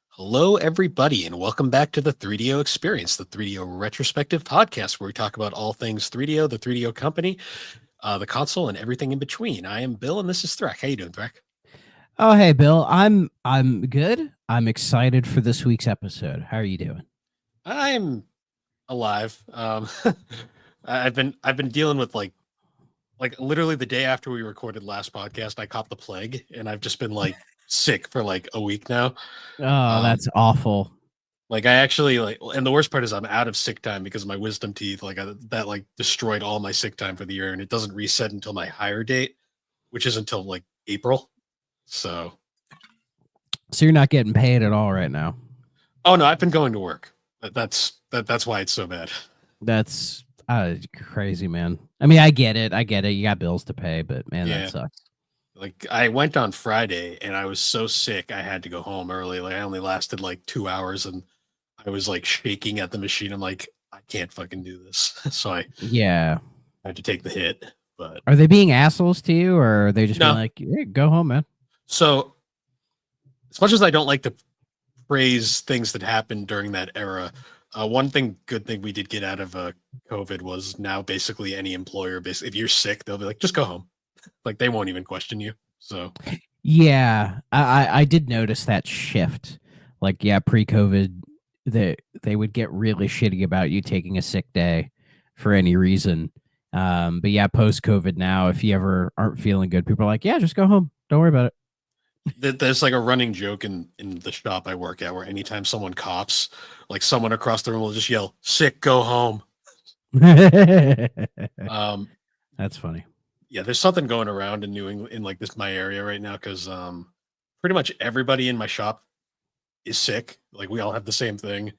Hello, everybody, and welcome back to the 3DO Experience, the 3DO retrospective podcast where we talk about all things 3DO, the 3DO company, the console, and everything in between. I am Bill, and this is Threk. How you doing, Threk? Oh, hey, Bill. I'm good. I'm excited for this week's episode. How are you doing? I'm alive. I've been dealing with like literally the day after we recorded last podcast, I caught the plague, and I've just been like sick for like a week now. Oh, Um, that's awful. Like I actually and the worst part is I'm out of sick time because of my wisdom teeth. That like destroyed all my sick time for the year, and it doesn't reset until my hire date, which is until like April. So, So you're not getting paid at all right now. oh no, I've been going to work. That's why it's so bad. That's crazy, man. I mean, I get it. I get it. You got bills to pay, but man, that Yeah, sucks. like I went on Friday, and I was so sick I had to go home early. Like I only lasted like 2 hours, and I was like shaking at the machine. I'm like, I can't fucking do this. So I Yeah. had to take the hit. But Are they being assholes to you, or are they just being no, like, hey, go home, man? so as much as I don't like to praise things that happened during that era, good thing we did get out of COVID was now basically any employer, basically, if you're sick, they'll be like, just go home. Like they won't even question you. So Yeah, I did notice that shift. Like, yeah, pre-COVID, they would get really shitty about you taking a sick day for any reason. But yeah, post-COVID now, if you ever aren't feeling good, people are like, yeah, just go home. Don't worry about there's like a running joke in the shop I work at where anytime someone coughs, like someone across the room will just yell, sick, go home. it. Um, That's funny. yeah, there's something going around in New England, in like this my area right now, because pretty much everybody in my shop is sick. Like we all have the same thing.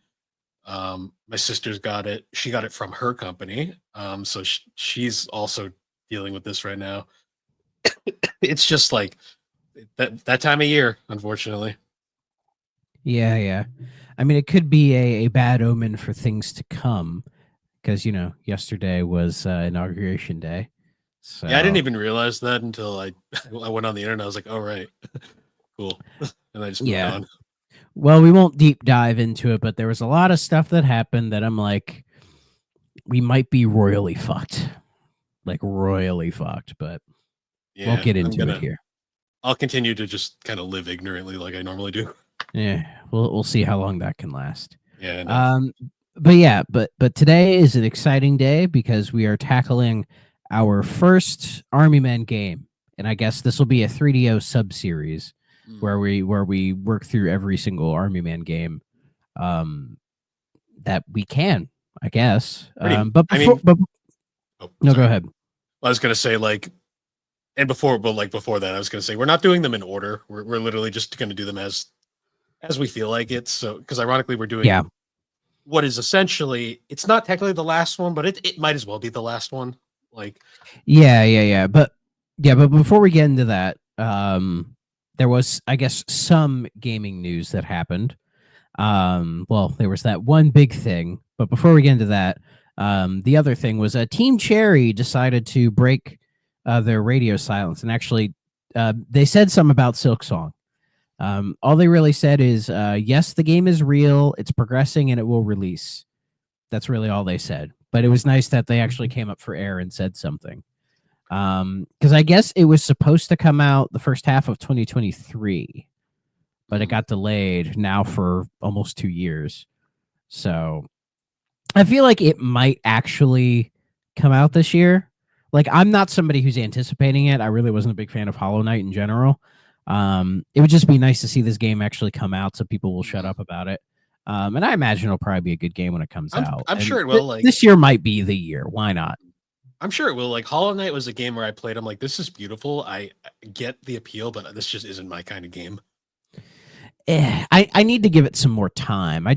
My sister's got it. She got it from her company. So she's also dealing with this right now. It's just like that time of year, unfortunately. Yeah, yeah. I mean, it could be a bad omen for things to come because, yesterday was inauguration day. Yeah, I didn't So, even realize that until I went on the internet. I was like, oh right, cool, and I just moved yeah. on. Well, we won't deep dive into it, but there was a lot of stuff that happened that I'm like, we might be royally fucked. Like, royally fucked, but we'll Yeah, get into it here. I'll continue to just kind of live ignorantly like I normally do. Yeah, we'll see how long that can last. Yeah, I know. Um, but yeah, but today is an exciting day because we are tackling our first Army Men game, and I guess this will be a 3DO sub series Mm. where we work through every single Army Man game um, that we can, I guess. Pretty. But I before, mean, but oh, no, go sorry. ahead. I was gonna say but before that, I was gonna say we're not doing them in order. We're literally just gonna do them as we feel like it. So, because ironically, we're Yeah, doing what is essentially it's not technically the last one, but it might as well be the last one. Like, yeah. But before we get into that, there was, I guess, some gaming news that happened. Well, there was that one big thing, but before we get into that, the other thing was Team Cherry decided to break their radio silence, and actually, they said something about Silk Song. All they really said is, yes, the game is real, it's progressing, and it will release. That's really all they said. But it was nice that they actually came up for air and said something. Because I guess it was supposed to come out the first half of 2023, but it got delayed now for almost 2 years. So I feel like it might actually come out this year. Like, I'm not somebody who's anticipating it. I really wasn't a big fan of Hollow Knight in general. It would just be nice to see this game actually come out so people will shut up about it. And I imagine it'll probably be a good game when it comes out. I'm And sure it will. this year might be the year. Why not? I'm sure it will. Like Hollow Knight was a game where I played. I'm like, this is beautiful. I get the appeal, but this just isn't my kind of game. I need to give it some more time.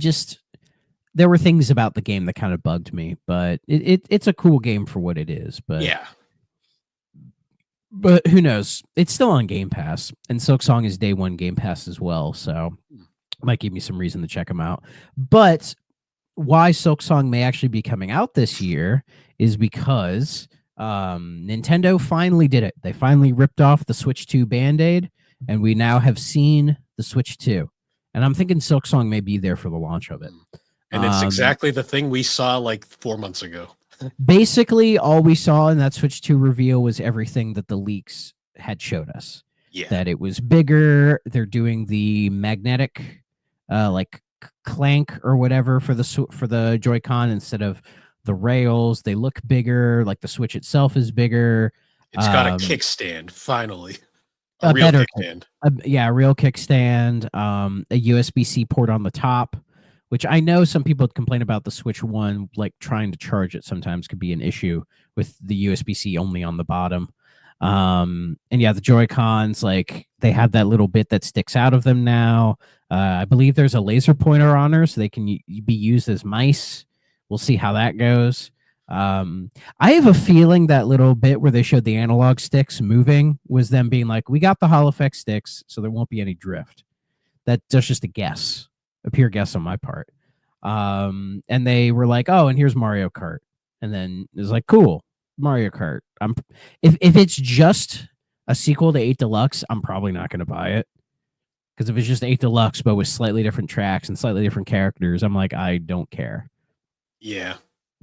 There were things about the game that kind of bugged me, but it's a cool game for what it is. But Yeah, but who knows? It's still on Game Pass, and Silksong is day one Game Pass as well, so might give me some reason to check them out. But why Silksong may actually be coming out this year is because Nintendo finally did it. They finally ripped off the Switch 2 Band-Aid, and we now have seen the Switch 2. and I'm thinking Silksong may be there for the launch of it. And it's exactly the thing we saw like 4 months ago. Basically, all we saw in that Switch 2 reveal was everything that the leaks had showed us. Yeah. That it was bigger. They're doing the magnetic, like clank or whatever for the Joy-Con instead of the rails. They look bigger. Like the Switch itself is bigger. It's got a kickstand, finally. A real better kickstand. A real kickstand. A USB-C port on the top, which I know some people complain about the Switch 1, like trying to charge it sometimes could be an issue with the USB-C only on the bottom. And yeah, the Joy-Cons, like they have that little bit that sticks out of them now. I believe there's a laser pointer on there, so they can be used as mice. We'll see how that goes. I have a feeling that little bit where they showed the analog sticks moving was them being like, we got the Hall effect sticks, so there won't be any drift. That's just a guess, a pure guess on my part. And they were like, oh, and here's Mario Kart. And then it's like, cool, Mario Kart. If it's just a sequel to 8 Deluxe, I'm probably not going to buy it. Because if it's just 8 Deluxe, but with slightly different tracks and slightly different characters, I'm like, I don't care. Yeah.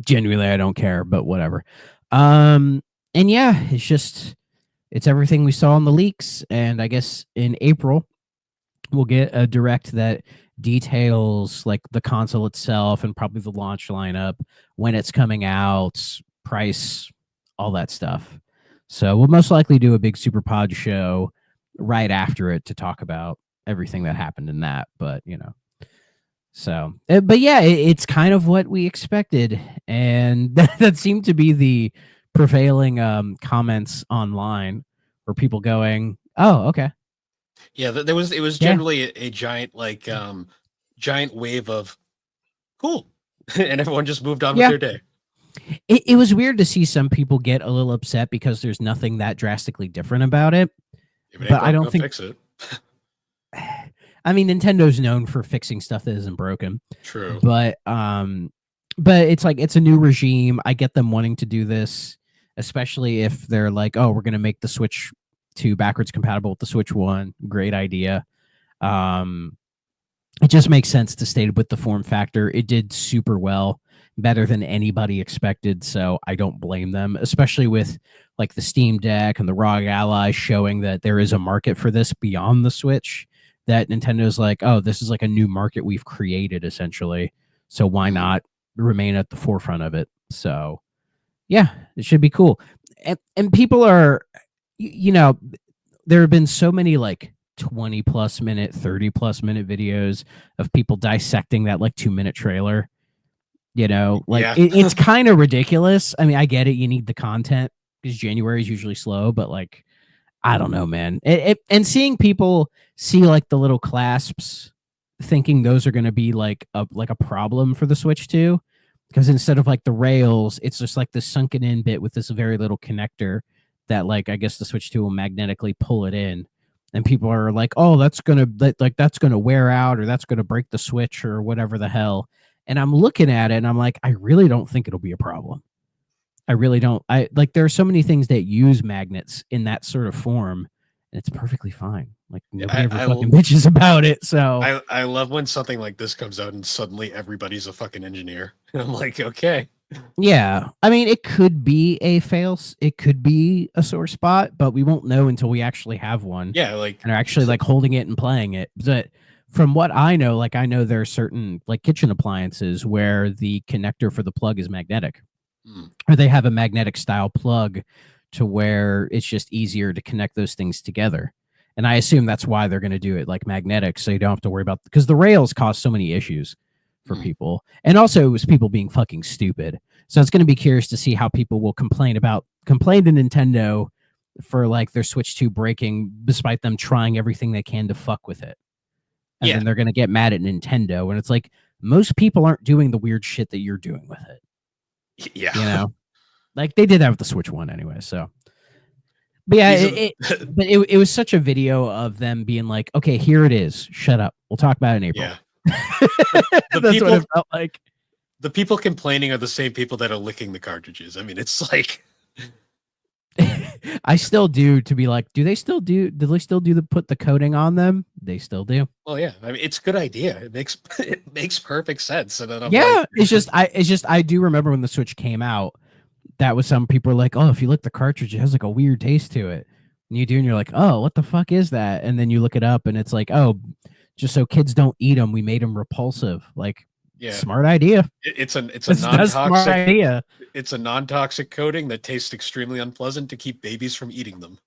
Genuinely, I don't care, but whatever. And yeah, it's everything we saw in the leaks. And I guess in April, we'll get a direct that details like the console itself and probably the launch lineup, when it's coming out, price, all that stuff. So we'll most likely do a big Super Pod show right after it to talk about everything that happened in that. But, you know. So, but yeah, it's kind of what we expected, and that seemed to be the prevailing comments online, where people going, "Oh, okay." Yeah, it was generally a giant giant wave of cool, and everyone just moved on with their day. It was weird to see some people get a little upset because there's nothing that drastically different about it. But I don't think fix it. I mean, Nintendo's known for fixing stuff that isn't broken. True. But it's like, it's a new regime. I get them wanting to do this, especially if they're like, oh, we're going to make the Switch 2 backwards compatible with the Switch 1. Great idea. It just makes sense to stay with the form factor. It did super well, better than anybody expected. So I don't blame them, especially with like the Steam Deck and the ROG Ally showing that there is a market for this beyond the Switch. That Nintendo's like, oh, this is like a new market we've created essentially. So why not remain at the forefront of it? So yeah, it should be cool. And people are, you know, there have been so many like 20+ minute, 30+ minute videos of people dissecting that like 2-minute trailer. You know, like it's kind of ridiculous. I mean, I get it. You need the content because January is usually slow, but like, I don't know, man. And seeing people see like the little clasps, thinking those are going to be like a problem for the Switch 2, because instead of like the rails, it's just like this sunken in bit with this very little connector that like I guess the Switch 2 will magnetically pull it in, and people are like, oh, that's gonna wear out, or that's gonna break the Switch, or whatever the hell. And I'm looking at it and I'm like, I really don't think it'll be a problem. I really don't. I like, there are so many things that use magnets in that sort of form, and it's perfectly fine. Like nobody ever fucking bitches about it. So I love when something like this comes out and suddenly everybody's a fucking engineer. And I'm like, okay. Yeah. I mean, it could be a it could be a sore spot, but we won't know until we actually have one. Yeah, like, and are actually like holding it and playing it. But from what I know, like I know there are certain like kitchen appliances where the connector for the plug is magnetic. Or they have a magnetic style plug to where it's just easier to connect those things together. And I assume that's why they're going to do it like magnetic, so you don't have to worry about, because the rails cause so many issues for people. And also it was people being fucking stupid. So it's going to be curious to see how people will complain to Nintendo for like their Switch 2 breaking, despite them trying everything they can to fuck with it. And then they're going to get mad at Nintendo. And it's like, most people aren't doing the weird shit that you're doing with it. Yeah, you know, like they did that with the Switch 1 anyway. So, but yeah, it was such a video of them being like, okay, here it is. Shut up. We'll talk about it in April. Yeah. That's what it felt like. The people complaining are the same people that are licking the cartridges. I mean, it's like, I still do to be like, do they still do put the coating on them? They still do. Well, yeah, I mean, it's a good idea. It makes it makes perfect sense. And then I'm like, Yeah, it's just I do remember when the Switch came out, that was some people were like, oh, if you lick the cartridge, it has like a weird taste to it. And you do, and you're like, oh, what the fuck is that? And then you look it up, and it's like, oh, just so kids don't eat them, we made them repulsive. Like, yeah, smart idea. it's a That's smart non-toxic idea. it's a non-toxic coating that tastes extremely unpleasant to keep babies from eating them.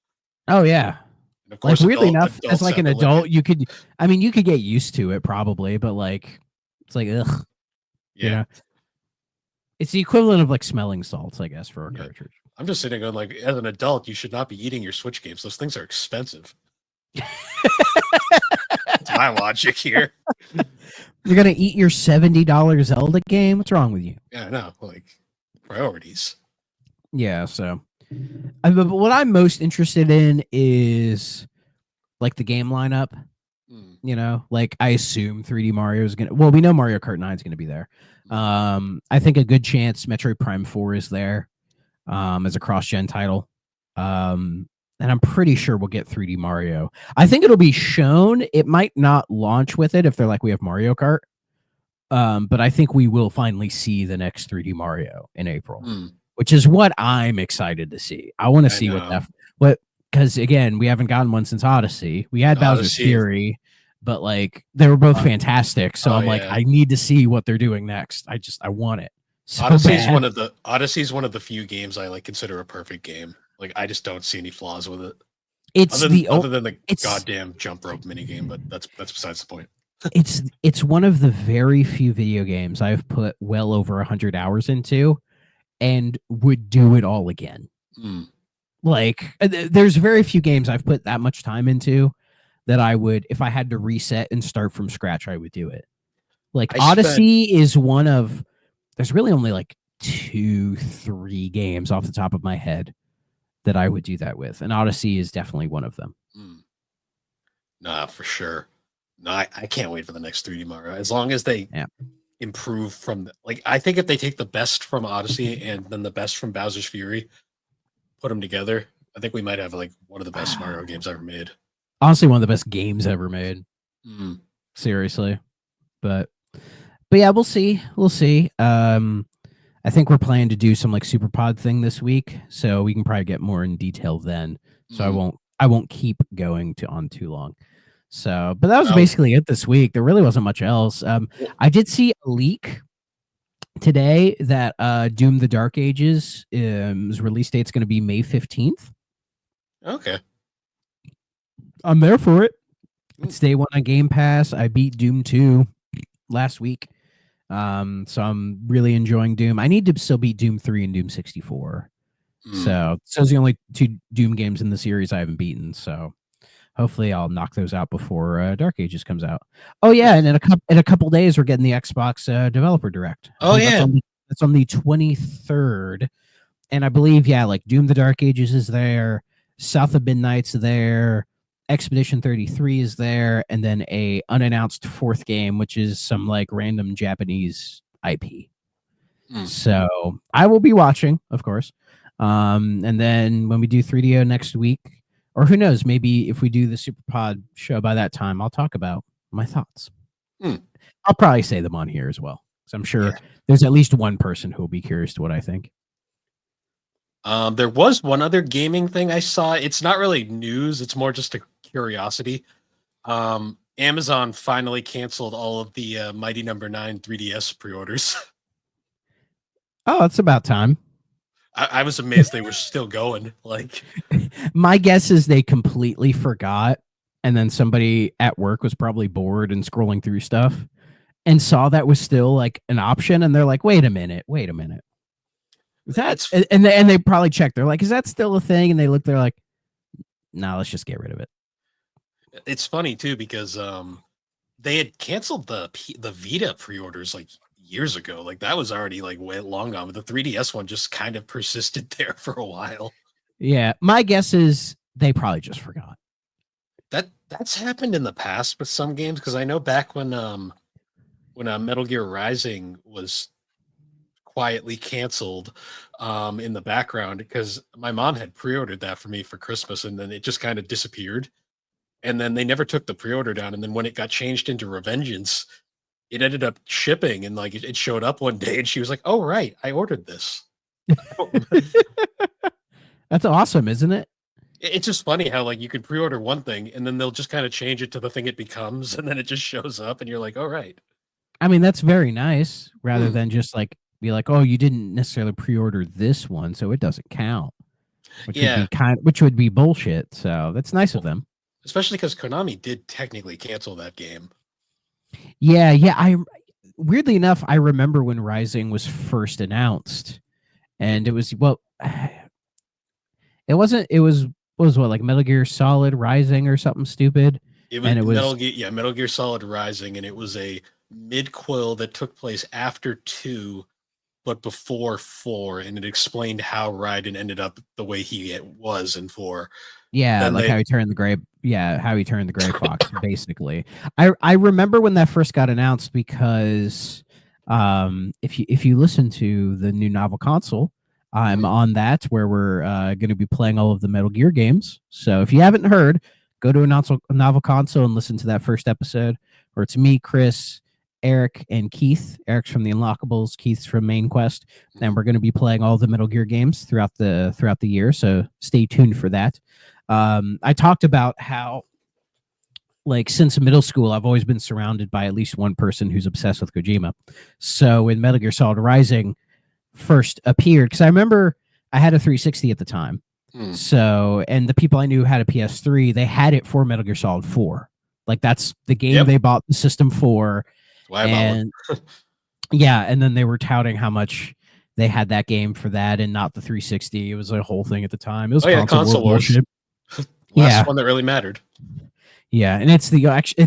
Oh yeah. And of Like course, weirdly enough, as adults like have an to lick it. adult, you could, I mean, you could get used to it probably, but like, it's like, ugh, you Yeah, know, it's the equivalent of like smelling salts, I guess, for a yeah. cartridge. I'm just sitting on like, as an adult, you should not be eating your Switch games. Those things are expensive. That's my logic here. You're gonna eat your $70 Zelda game? What's wrong with you? Yeah, I know. Like priorities. Yeah, so but what I'm most interested in is like the game lineup. Mm, You know, like I assume 3D Mario is gonna. Well, we know Mario Kart 9 is gonna be there. mm. I think a good chance Metroid Prime 4 is there, as a cross-gen title. And I'm pretty sure we'll get 3D Mario. I think it'll be shown. It might not launch with it if they're like we have Mario Kart. But I think we will finally see the next 3D Mario in April, Mm. which is what I'm excited to see. I want to I see know. what because again, we haven't gotten one since Odyssey. We had Bowser's Odyssey. Fury, but like they were both Uh, fantastic. So oh I'm like, yeah. I need to see what they're doing next. I want it so bad. Odyssey's one of the few games I like consider a perfect game. Like I just don't see any flaws with it. It's Other than the it's goddamn jump rope mini game, but that's besides the point. it's one of the very few video games I've put well over 100 hours into and would do it all again. Mm. Like there's very few games I've put that much time into that I would, if I had to reset and start from scratch, I would do it. Like I spent Odyssey is one of, there's really only like 2, 3 games off the top of my head that I would do that with. And Odyssey is definitely one of them. mm, nah for sure. No, I can't wait for the next 3D Mario. As long as they Yeah. improve from like I think if they take the best from Odyssey and then the best from Bowser's Fury, put them together, I think we might have like one of the best Mario games ever made. Honestly, one of the best games ever made. Mm. Seriously. But yeah, we'll see. We'll see. I think we're planning to do some like super pod thing this week, so we can probably get more in detail then. So Mm. I won't keep going on too long. So, but that was Well, basically it this week. There really wasn't much else. I did see a leak today that Doom: The Dark Ages release date's going to be May 15th. okay. I'm there for it. It's day one on Game Pass. I beat Doom 2 last week. So I'm really enjoying Doom. I need to still beat Doom 3 and Doom 64. Mm. So those are the only 2 Doom games in the series I haven't beaten. So hopefully I'll knock those out before Dark Ages comes out. Oh yeah, and in a couple days we're getting the Xbox Developer Direct. Oh yeah. That's on the 23rd, and I believe like Doom: The Dark Ages is there, South of Midnight's there, Expedition 33 is there, and then a unannounced 4th game, which is some like random Japanese IP. Mm. So I will be watching, of course. And then when we do 3DO next week, or who knows, maybe if we do the Super Pod show by that time, I'll talk about my thoughts. Mm. I'll probably say them on here as well. So I'm sure Yeah. there's at least one person who will be curious to what I think. There was one other gaming thing I saw. It's not really news, it's more just a curiosity. Amazon finally canceled all of the Mighty Number 9 3DS pre-orders. Oh, it's about time. I was amazed they were still going. Like, my guess is they completely forgot, and then somebody at work was probably bored and scrolling through stuff and saw that was still like an option, and they're like, wait a minute. Is that and they probably checked. They're like, is that still a thing? And they look, they're like, no, let's just get rid of it. It's funny too because they had canceled the Vita pre-orders like years ago. Like that was already like way long gone, but the 3DS one just kind of persisted there for a while. Yeah, my guess is they probably just forgot. That's happened in the past with some games because I know back when Metal Gear Rising was quietly canceled in the background because my mom had pre-ordered that for me for Christmas, and then it just kind of disappeared. And then they never took the pre-order down. And then when it got changed into Revengeance, it ended up shipping, and like it showed up one day, and she was like, "Oh right, I ordered this." That's awesome, isn't it? It's just funny how like you can pre-order one thing, and then they'll just kind of change it to the thing it becomes, and then it just shows up, and you're like, "Oh right." I mean, that's very nice rather Hmm. than just like be like, oh, you didn't necessarily pre-order this one, so it doesn't count, Yeah, which would be bullshit. So that's nice of them. especially because Konami did technically cancel that game. Yeah, yeah. I weirdly enough, I remember when Rising was first announced, and it was it wasn't. It was what, like Metal Gear Solid Rising or something stupid, It was and it was Metal Gear Solid Rising, and it was a mid-quill that took place after 2 but before 4, and it explained how Raiden ended up the way he was in 4. yeah, Then like they how he turned the gray fox. Basically, I remember when that first got announced because if you listen to the new novel console. I'm on that where we're going to be playing all of the Metal Gear games. So if you haven't heard, go to a novel console and listen to that first episode where it's me, Chris, Eric, and Keith. Eric's from the Unlockables, Keith's from Main Quest, and we're going to be playing all the Metal Gear games throughout the year. So stay tuned for that. I talked about how, like, since middle school, I've always been surrounded by at least one person who's obsessed with Kojima. So when Metal Gear Solid Rising first appeared, because I remember I had a 360 at the time. So, and the people I knew had a PS3, they had it for Metal Gear Solid 4. Like, that's the game they bought the system for. Why And yeah, and then they were touting how much they had that game for that and not the 360. It was a whole thing at the time. It was console wars. bullshit. Last one that really mattered. Yeah, and it's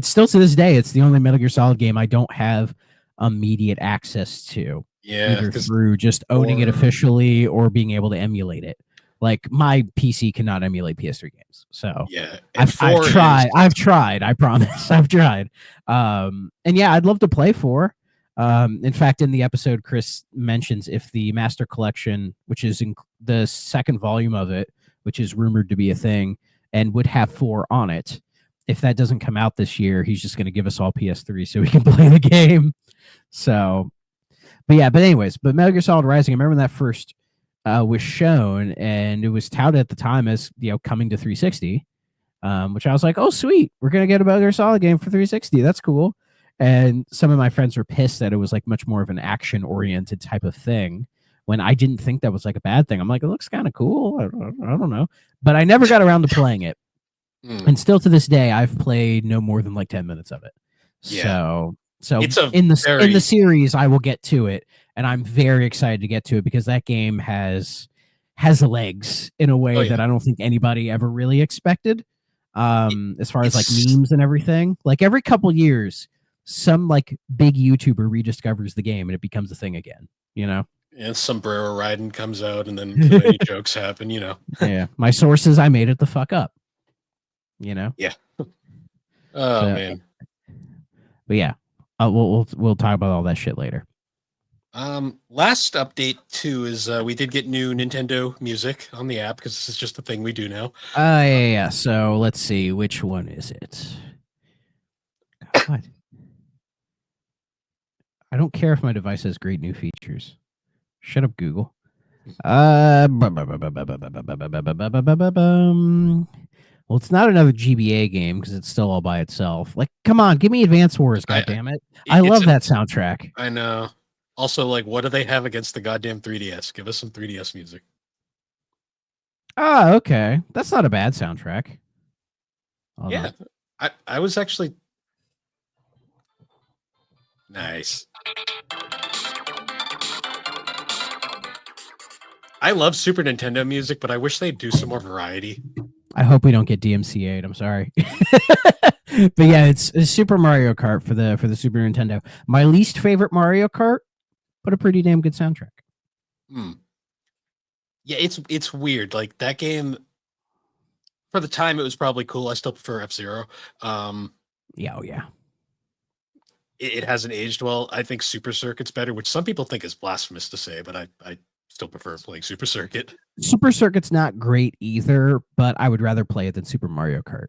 still to this day, it's the only Metal Gear Solid game I don't have immediate access to. Yeah, either through just owning it officially or being able to emulate it. Like, my PC cannot emulate PS3 games. So yeah, I've tried. I've tried. I promise. I've tried. And yeah, I'd love to play 4. In fact, in the episode, Chris mentions if the Master Collection, which is in the second volume of it, which is rumored to be a thing, and would have 4 on it, if that doesn't come out this year, he's just going to give us all PS3 so we can play the game. So, but anyways, Metal Gear Solid Rising, I remember when that first was shown, and it was touted at the time as, coming to 360, which I was like, oh, sweet, we're going to get a Metal Gear Solid game for 360. That's cool. And some of my friends were pissed that it was like much more of an action-oriented type of thing, when I didn't think that was like a bad thing. I'm like, it looks kind of cool. I don't know. But I never got around to playing it. And still to this day, I've played no more than like 10 minutes of it. Yeah. So in the series, I will get to it, and I'm very excited to get to it because that game has legs in a way that I don't think anybody ever really expected. As far as like memes and everything, like every couple years, some like big YouTuber rediscovers the game and it becomes a thing again. And Sombrero Raiden comes out, and then too many jokes happen. Yeah, my sources, I made it the fuck up. Yeah. Oh man. But yeah, we'll talk about all that shit later. Last update too is we did get new Nintendo music on the app because this is just a thing we do now. Yeah. So let's see, which one is it? God. I don't care if my device has great new features. Shut up, Google. Well, it's not another GBA game because it's still all by itself. Like, come on, give me Advance Wars, goddammit. I love that soundtrack. I know. Also, like, what do they have against the goddamn 3DS? Give us some 3DS music. Oh, okay. That's not a bad soundtrack. Hold on. I was actually... Nice. I love Super Nintendo music, but I wish they'd do some more variety. I hope we don't get DMCA'd. I'm sorry. But yeah, it's Super Mario Kart for the Super Nintendo. My least favorite Mario Kart, but a pretty damn good soundtrack. Yeah, it's weird. Like, that game, for the time, it was probably cool. I still prefer F-Zero. Yeah, oh yeah. it hasn't aged well. I think Super Circuit's better, which some people think is blasphemous to say, but I still prefer playing Super Circuit. Super Circuit's not great either, but I would rather play it than Super Mario Kart.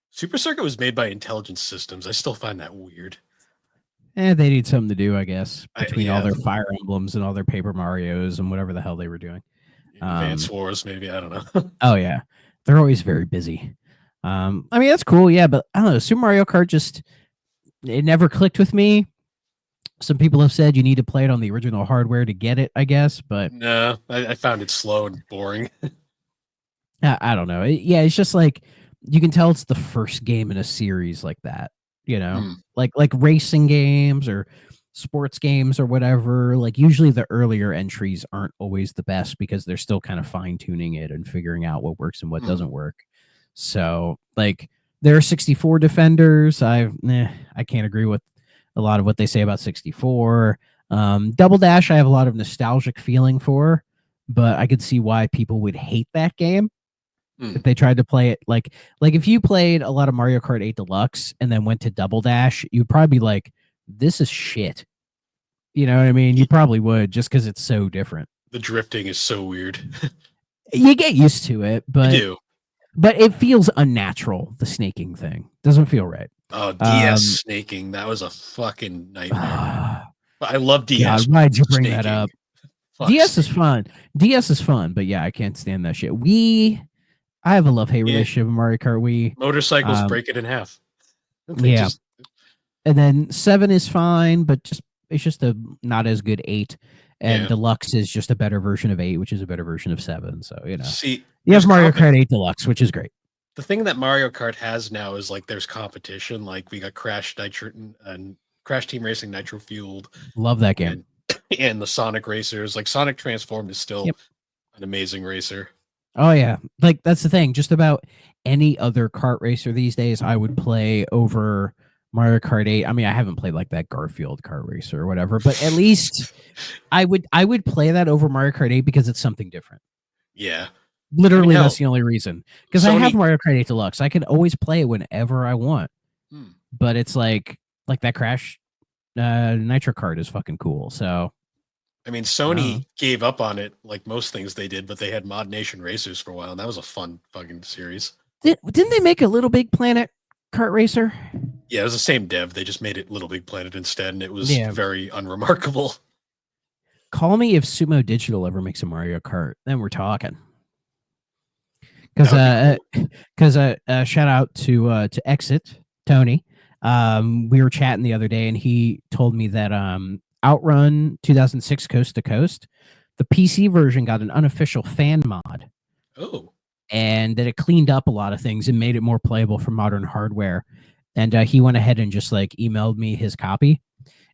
Super Circuit was made by Intelligent Systems. I still find that weird. They need something to do, I guess, between all Yeah. their Fire Emblems and all their Paper Marios and whatever the hell they were doing. Advance Wars, maybe. I don't know. Oh yeah, they're always very busy. I mean that's cool, yeah, but I don't know. Super Mario Kart just it never clicked with me. Some people have said you need to play it on the original hardware to get it, I guess, but No, I found it slow and boring. I don't know. It's just like you can tell it's the first game in a series like that, you know, like racing games or sports games or whatever. Like usually the earlier entries aren't always the best because they're still kind of fine tuning it and figuring out what works and what doesn't work. So like there are 64 defenders. I can't agree with a lot of what they say about 64. Double Dash, I have a lot of nostalgic feeling for, but I could see why people would hate that game if they tried to play it. Like if you played a lot of Mario Kart 8 Deluxe and then went to Double Dash, you'd probably be like, this is shit. You know what I mean? You probably would just because it's so different. The drifting is so weird. You get used to it, but you do. But it feels unnatural. The snaking thing doesn't feel right. Oh, DS snaking. That was a fucking nightmare. I love DS. God, why'd you bring that up? DS snaking. is fun. DS is fun, but yeah, I can't stand that shit. I have a love-hate relationship with Mario Kart Wii. Motorcycles break it in half. And then 7 is fine, but it's just a not as good 8. And Deluxe is just a better version of 8, which is a better version of 7. So, you know. See, you have Mario Kart 8 Deluxe, which is great. The thing that Mario Kart has now is like there's competition. Like we got Crash Team Racing Nitro Fueled. Love that game. And the Sonic Racers. Like Sonic Transformed is still an amazing racer. Oh yeah. Like that's the thing. Just about any other kart racer these days I would play over Mario Kart 8. I mean, I haven't played like that Garfield kart racer or whatever, but at least I would play that over Mario Kart 8 because it's something different. Yeah. Literally, that's the only reason. Because I have Mario Kart 8 Deluxe. I can always play it whenever I want. But it's like that Crash Nitro Kart is fucking cool. So, I mean, Sony gave up on it like most things they did, but they had Mod Nation Racers for a while, and that was a fun fucking series. Didn't they make a Little Big Planet kart racer? Yeah, it was the same dev. They just made it Little Big Planet instead, and it was very unremarkable. Call me if Sumo Digital ever makes a Mario Kart. Then we're talking. Because shout out to Exit Tony. We were chatting the other day, and he told me that Outrun 2006 Coast to Coast, the PC version got an unofficial fan mod. Oh. And that it cleaned up a lot of things and made it more playable for modern hardware. And he went ahead and just like emailed me his copy.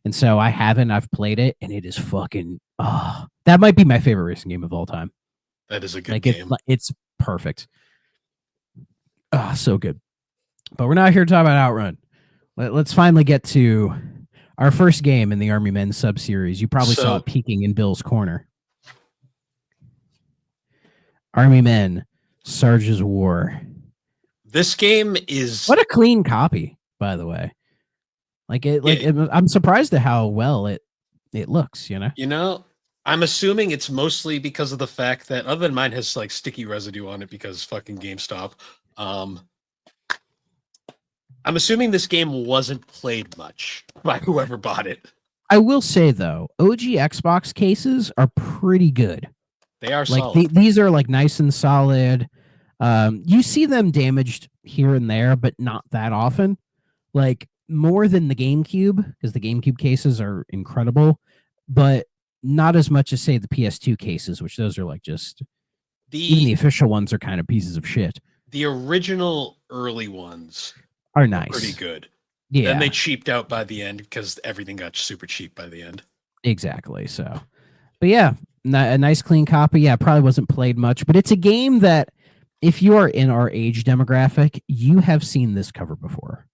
And so I've played it, and it is fucking that might be my favorite racing game of all time. That is a good game. It's perfect. So good. But we're not here to talk about Outrun. Let's finally get to our first game in the Army Men sub-series. You probably saw it peeking in Bill's corner. Army Men, Sarge's War. This game is... What a clean copy, by the way. I'm surprised at how well it looks, you know? You know, I'm assuming it's mostly because of the fact that, other than mine has like sticky residue on it because fucking GameStop. I'm assuming this game wasn't played much by whoever bought it. I will say though, OG Xbox cases are pretty good. They are like solid. These are like nice and solid. You see them damaged here and there, but not that often. Like more than the GameCube, because the GameCube cases are incredible, but not as much as say the PS2 cases, which those are like just even the official ones are kind of pieces of shit. The original early ones are nice, pretty good. Yeah. Then they cheaped out by the end because everything got super cheap by the end. Exactly. So, but yeah, a nice clean copy. Yeah, probably wasn't played much, but it's a game that if you are in our age demographic, you have seen this cover before.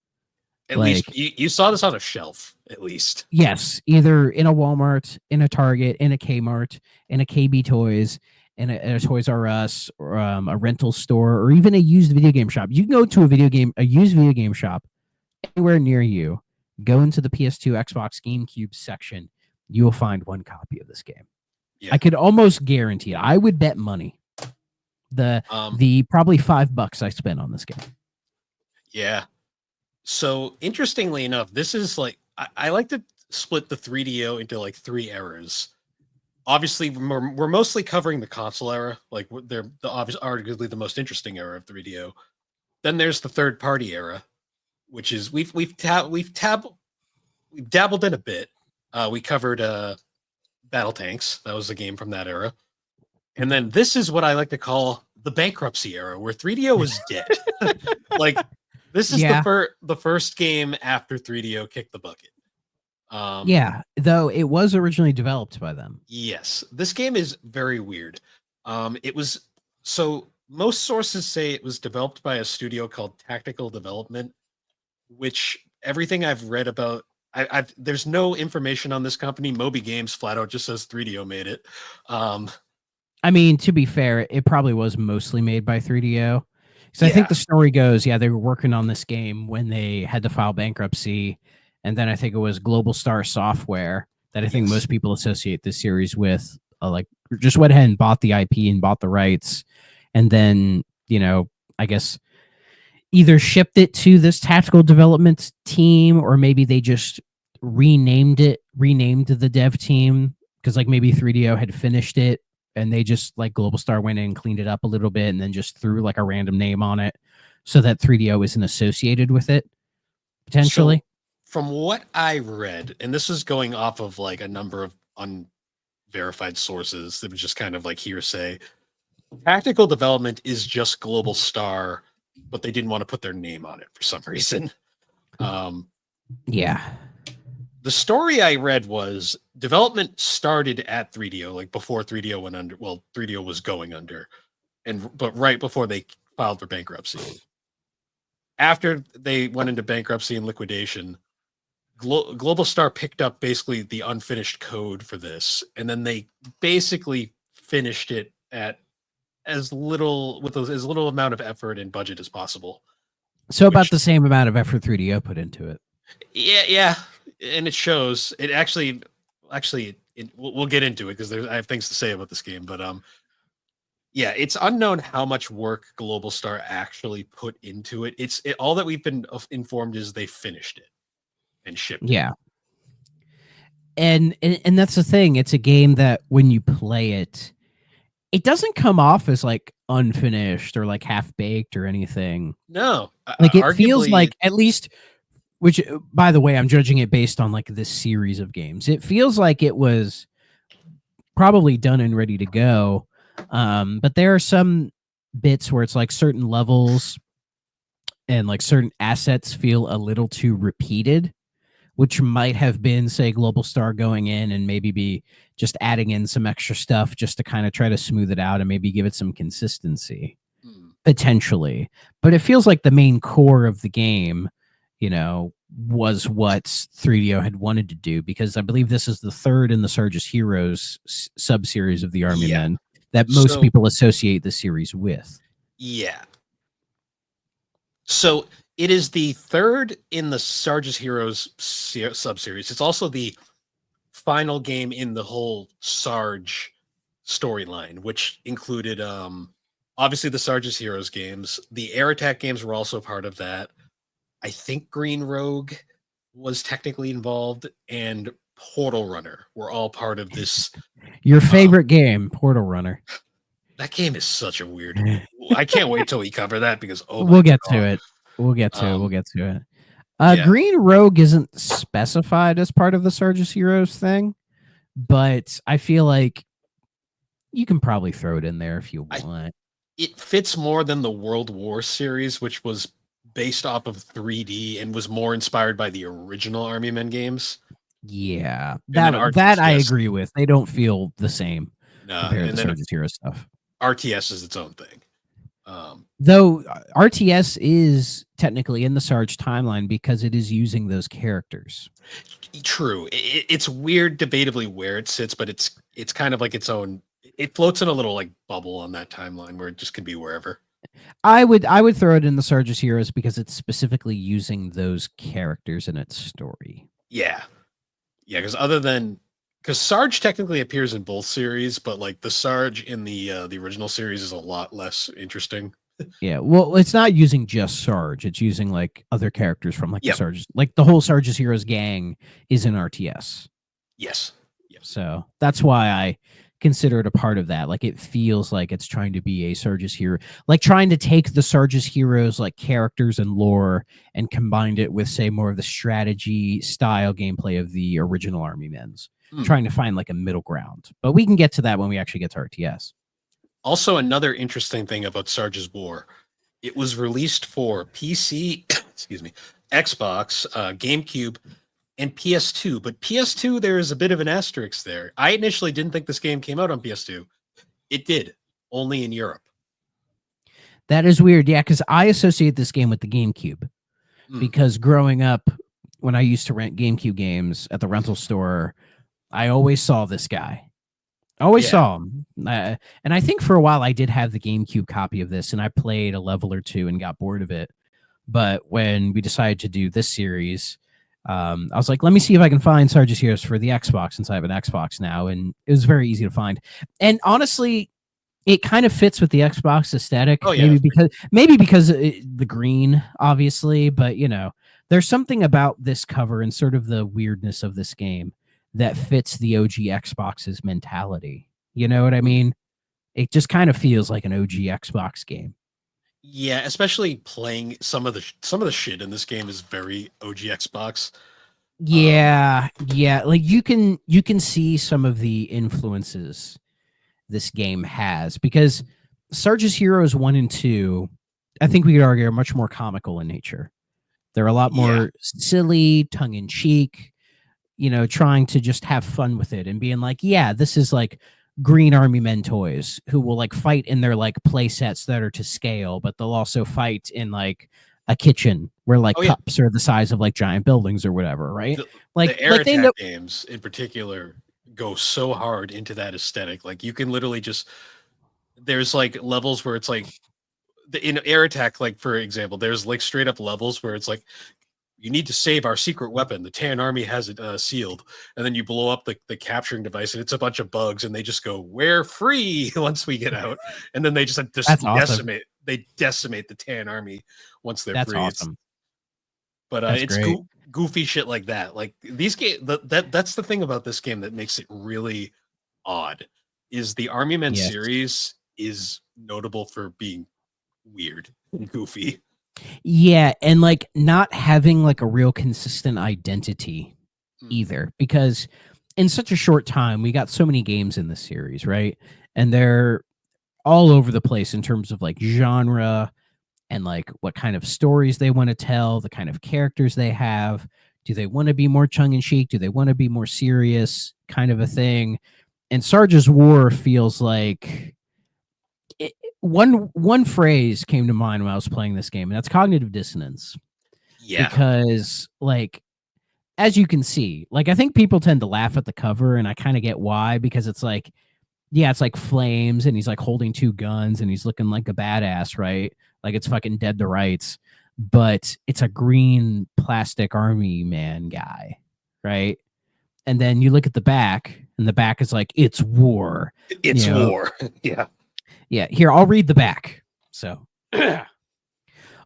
At least you saw this on a shelf, at least. Yes, either in a Walmart, in a Target, in a Kmart, in a KB Toys, in a Toys R Us, or a rental store, or even a used video game shop. You can go to a used video game shop anywhere near you go into the PS2, Xbox, GameCube section. You will find one copy of this game. Yeah. I could almost guarantee it. I would bet money the probably $5 I spent on this game. Yeah. So interestingly enough, this is like I like to split the 3DO into like 3 eras. Obviously, we're mostly covering the console era, like they're arguably the most interesting era of 3DO. Then there's the third party era, which is we've dabbled in a bit. We covered Battle Tanks. That was a game from that era. And then this is what I like to call the bankruptcy era, where 3DO was dead. Like this is the first game after 3DO kicked the bucket. Yeah, though it was originally developed by them. Yes, this game is very weird. It was so most sources say it was developed by a studio called Tactical Development, which everything I've read about, there's no information on this company. Moby Games flat out just says 3DO made it. I mean, to be fair, it probably was mostly made by 3DO. So Yeah. I think the story goes, they were working on this game when they had to file bankruptcy. And then I think it was Global Star Software that I think most people associate this series with, like just went ahead and bought the IP and bought the rights. And then, I guess either shipped it to this tactical development team, or maybe they just renamed the dev team because like maybe 3DO had finished it and they just like Global Star went in and cleaned it up a little bit and then just threw like a random name on it so that 3DO isn't associated with it potentially. So, from what I read, and this is going off of like a number of unverified sources that was just kind of like hearsay, Tactical Development is just Global Star, but they didn't want to put their name on it for some reason. Yeah. The story I read was development started at 3DO, like before 3DO went under. Well, 3DO was going under, but right before they filed for bankruptcy. After they went into bankruptcy and liquidation, Global Star picked up basically the unfinished code for this, and then they basically finished it at as little amount of effort and budget as possible. So about the same amount of effort 3DO put into it. Yeah, and it shows. It actually, we'll get into it because I have things to say about this game, but yeah, it's unknown how much work Global Star actually put into it. All that we've been informed is they finished it and shipped it. Yeah. And that's the thing. It's a game that when you play it, it doesn't come off as like unfinished or like half baked or anything. No, like it feels like, at least, which by the way, I'm judging it based on like this series of games. It feels like it was probably done and ready to go. But there are some bits where it's like certain levels and like certain assets feel a little too repeated, which might have been, say, Global Star going in and maybe be just adding in some extra stuff just to kind of try to smooth it out and maybe give it some consistency, potentially. But it feels like the main core of the game, was what 3DO had wanted to do, because I believe this is the third in the Sarge's Heroes sub-series of the Army Men that most people associate the series with. Yeah. So it is the third in the Sarge's Heroes sub-series. It's also the final game in the whole Sarge storyline, which included obviously the Sarge's Heroes games. The Air Attack games were also part of that. I think Green Rogue was technically involved, and Portal Runner were all part of this. Your favorite game, Portal Runner. That game is such a weird. I can't wait till we cover that because we'll get to it. We'll get to it. Green Rogue isn't specified as part of the Sarge's Heroes thing, but I feel like you can probably throw it in there if you want. It fits more than the World War series, which was based off of 3D and was more inspired by the original Army Men games. Yeah, that I agree with. They don't feel the same compared to the Sarge's Heroes stuff. RTS is its own thing. Though RTS is technically in the Sarge timeline because it is using those characters. True. It's weird debatably where it sits, but it's kind of like its own. It floats in a little like bubble on that timeline where it just can be wherever. I would throw it in the Sarge's Heroes because it's specifically using those characters in its story. Yeah, yeah. Because Sarge technically appears in both series, but like the Sarge in the original series is a lot less interesting. Yeah, well, it's not using just Sarge; it's using like other characters from like the Yep. Sarge's, like the whole Sarge's Heroes gang is in RTS. Yes. Yes. So that's why I consider it a part of that. Like it feels like it's trying to be a Sarge's Hero, like trying to take the Sarge's Heroes like characters and lore and combined it with, say, more of the strategy style gameplay of the original Army Men's. Trying to find like a middle ground. But we can get to that when we actually get to RTS. Also, another interesting thing about Sarge's War, it was released for PC, excuse me, Xbox, GameCube, and PS2. But PS2, there is a bit of an asterisk there. I initially didn't think this game came out on PS2. It did, only in Europe. That is weird. Yeah, because I associate this game with the GameCube. Because growing up, when I used to rent GameCube games at the rental store, I always saw this guy. I always saw him. And I think for a while I did have the GameCube copy of this, and I played a level or two and got bored of it. But when we decided to do this series, I was like, let me see if I can find Sarge's Heroes for the Xbox, since I have an Xbox now. And it was very easy to find. And honestly, it kind of fits with the Xbox aesthetic. Oh, yeah. Maybe because the green, obviously. But, you know, there's something about this cover and sort of the weirdness of this game that fits the OG Xbox's mentality. You know what I mean? It just kind of feels like an OG Xbox game. Yeah, especially playing some of the shit in this game is very OG Xbox. Yeah, yeah. Like you can see some of the influences this game has, because Sarge's Heroes 1 and 2, I think we could argue, are much more comical in nature. They're a lot more silly, tongue-in-cheek, you know, trying to just have fun with it and being like, yeah, this is like Green Army Men toys who will like fight in their like play sets that are to scale, but they'll also fight in like a kitchen where like cups are the size of like giant buildings or whatever, right? The air attack games in particular go so hard into that aesthetic. Like you can literally just, there's like levels where it's like in air attack, like for example, there's like straight up levels where it's like, you need to save our secret weapon. The Tan Army has it sealed. And then you blow up the capturing device and it's a bunch of bugs and they just go, we're free once we get out. And then they just decimate. They decimate the Tan Army once they're free. That's awesome. But it's goofy shit like that. Like these games, that's the thing about this game that makes it really odd, is the Army Men series is notable for being weird and goofy. Yeah, and like not having like a real consistent identity either, because in such a short time we got so many games in this series, right? And they're all over the place in terms of like genre and like what kind of stories they want to tell, the kind of characters they have. Do they want to be more tongue-in-cheek? Do they want to be more serious, kind of a thing? And Sarge's War feels like one phrase came to mind when I was playing this game, and that's cognitive dissonance. Yeah. Because, like, as you can see, like, I think people tend to laugh at the cover, and I kind of get why, because it's like, yeah, it's like flames, and he's like holding two guns, and he's looking like a badass, right? Like it's fucking Dead to Rights, but it's a green plastic army man guy, right? And then you look at the back, and the back is like, it's war. It's war. Yeah. Yeah, here, I'll read the back. So,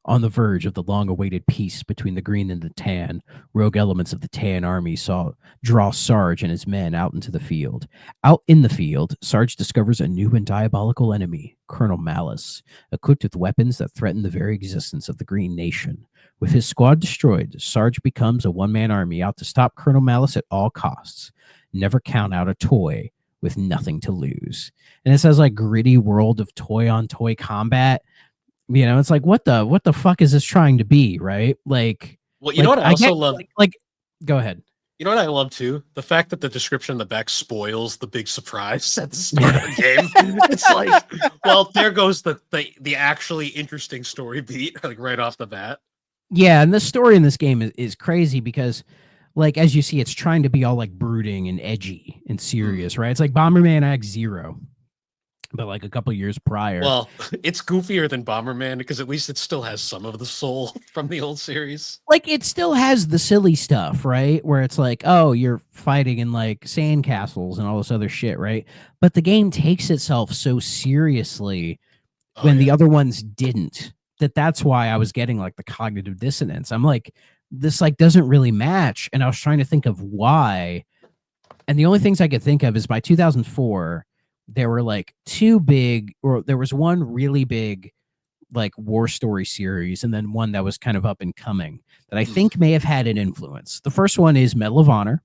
on the verge of the long-awaited peace between the green and the tan, rogue elements of the Tan Army draw Sarge and his men out into the field. Out in the field, Sarge discovers a new and diabolical enemy, Colonel Malice, equipped with weapons that threaten the very existence of the Green Nation. With his squad destroyed, Sarge becomes a one-man army out to stop Colonel Malice at all costs. Never count out a toy with nothing to lose. And it says like gritty world of toy-on-toy combat. You know, it's like, what the fuck is this trying to be, right? Like, well, you know what I also love? Like, go ahead. You know what I love too? The fact that the description on the back spoils the big surprise at the start of the game. It's like, well, there goes the actually interesting story beat, like right off the bat. Yeah, and the story in this game is crazy because, like, as you see, it's trying to be all like brooding and edgy and serious, right? It's like Bomberman X-Zero. but like a couple years prior. Well, it's goofier than Bomberman because at least it still has some of the soul from the old series. Like it still has the silly stuff, right? Where it's like, oh, you're fighting in like sand castles and all this other shit, right? But the game takes itself so seriously Oh when the yeah. other ones didn't. That's why I was getting like the cognitive dissonance. I'm like, this like doesn't really match. And I was trying to think of why. And the only things I could think of is by 2004, there were like two big, or there was one really big like war story series, and then one that was kind of up and coming that I think may have had an influence. The first one is Medal of Honor.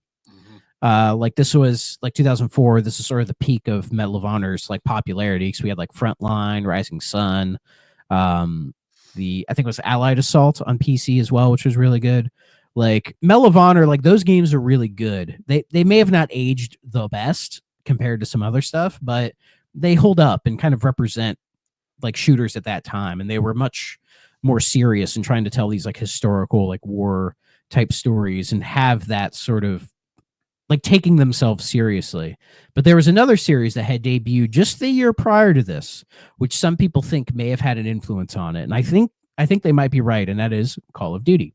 Like this was like 2004. This is sort of the peak of Medal of Honor's like popularity because we had like Frontline, Rising Sun, I think it was Allied Assault on PC as well, which was really good. Like Medal of Honor, like those games are really good. They may have not aged the best compared to some other stuff, but they hold up and kind of represent like shooters at that time, and they were much more serious in trying to tell these like historical like war type stories and have that sort of like taking themselves seriously. But there was another series that had debuted just the year prior to this, which some people think may have had an influence on it, and I think they might be right, and that is Call of Duty.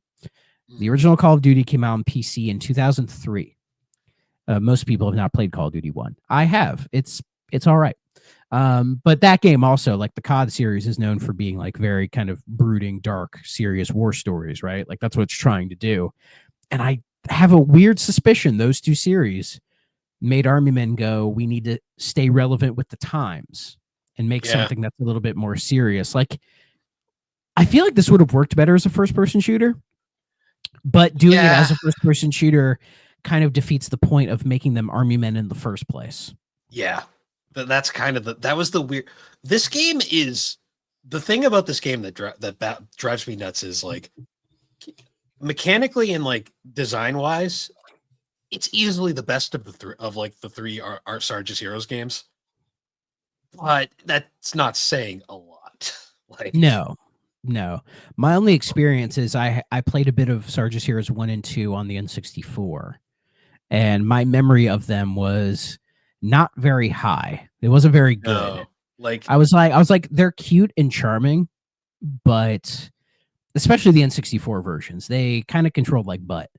The original Call of Duty came out on PC in 2003. Most people have not played Call of Duty 1. I have. It's all right. But that game also, like the COD series, is known for being like very kind of brooding, dark, serious war stories, right? Like that's what it's trying to do. And I have a weird suspicion those two series made Army Men go, we need to stay relevant with the times and make something that's a little bit more serious. Like, I feel like this would have worked better as a first person shooter, but doing it as a first person shooter kind of defeats the point of making them Army Men in the first place. Yeah. That's kind of that was the weird. This game is the thing about this game that drives me nuts is like mechanically and like design wise, it's easily the best of the three Art Sarge's Heroes games. But that's not saying a lot. Like No. My only experience is I played a bit of Sarge's Heroes 1 and 2 on the N64, and my memory of them was not very high. It wasn't very good. no, like I was like, they're cute and charming, but especially the N64 versions, they kind of controlled like butt.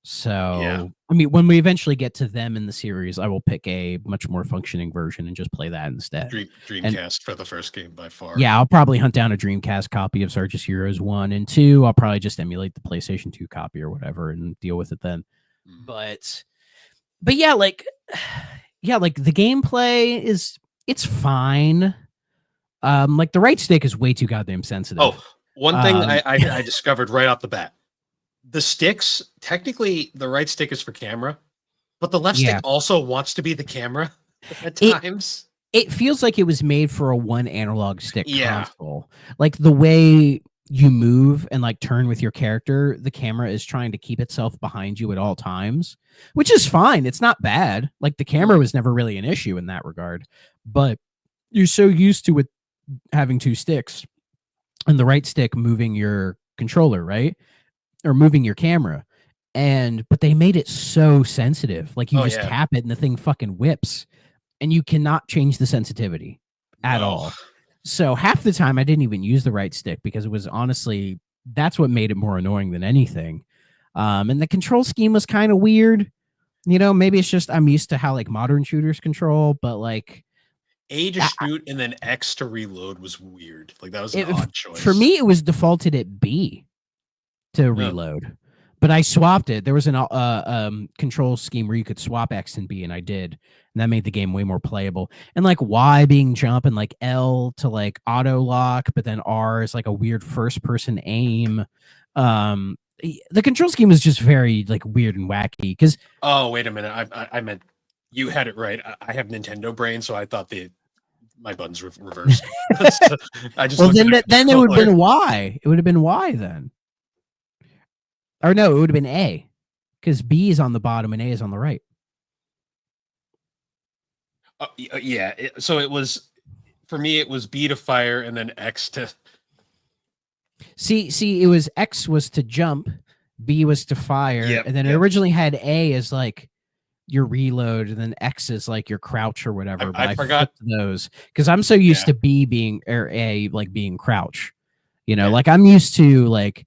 So, I mean, when we eventually get to them in the series, I will pick a much more functioning version and just play that instead. Dreamcast for the first game by far. Yeah, I'll probably hunt down a Dreamcast copy of Sarge's Heroes 1 and 2. I'll probably just emulate the PlayStation 2 copy or whatever and deal with it then. But yeah, like the gameplay it's fine. Like the right stick is way too goddamn sensitive. Oh, one thing I discovered right off the bat. The sticks, technically the right stick is for camera, but the left stick also wants to be the camera at times. It feels like it was made for a one analog stick console. Like the way you move and like turn with your character, the camera is trying to keep itself behind you at all times, which is fine. It's not bad. Like the camera was never really an issue in that regard, but you're so used to it having two sticks and the right stick moving your controller, right? Or moving your camera. But they made it so sensitive. Like you just tap it and the thing fucking whips. And you cannot change the sensitivity at all. So half the time I didn't even use the right stick because it was honestly, that's what made it more annoying than anything. And the control scheme was kind of weird. You know, maybe it's just I'm used to how like modern shooters control, but like A to shoot and then X to reload was weird. Like that was an odd choice. For me, it was defaulted at B to reload. But I swapped it. There was an control scheme where you could swap X and B, and I did. And that made the game way more playable. And like Y being jump and like L to like auto lock, but then R is like a weird first person aim. The control scheme is just very like weird and wacky because wait a minute. I meant you had it right. I have Nintendo brain, so I thought my buttons were reversed. I just then it would have been Y. It would have been Y then. Or no, it would have been A, because B is on the bottom and A is on the right. So it was, for me, it was B to fire and then X to... See, it was X was to jump, B was to fire, and then it originally had A as like your reload, and then X is like your crouch or whatever. But I I forgot. flipped those because I'm so used Yeah. to B being or A like being crouch. You know, Yeah. like I'm used to like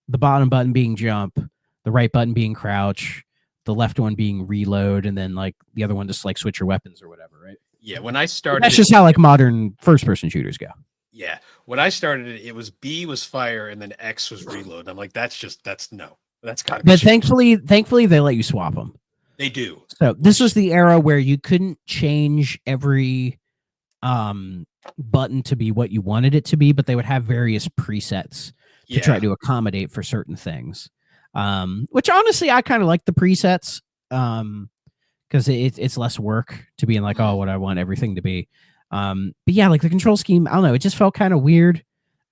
the bottom button being jump, the right button being crouch, the left one being reload, and then like the other one just like switch your weapons or whatever, right? Yeah. When I But started that's it, just how like modern first person shooters go. yeah. When I started it, it was B was fire and then X was reload. I'm like, that's no. That's gotta be But changed. thankfully they let you swap them. They do. So this was the era where you couldn't change every button to be what you wanted it to be, but they would have various presets to try Yeah. to accommodate for certain things. Which honestly I kind of like the presets. Because it's less work to be in like, oh, what I want everything to be. But yeah, like the control scheme, I don't know, it just felt kind of weird.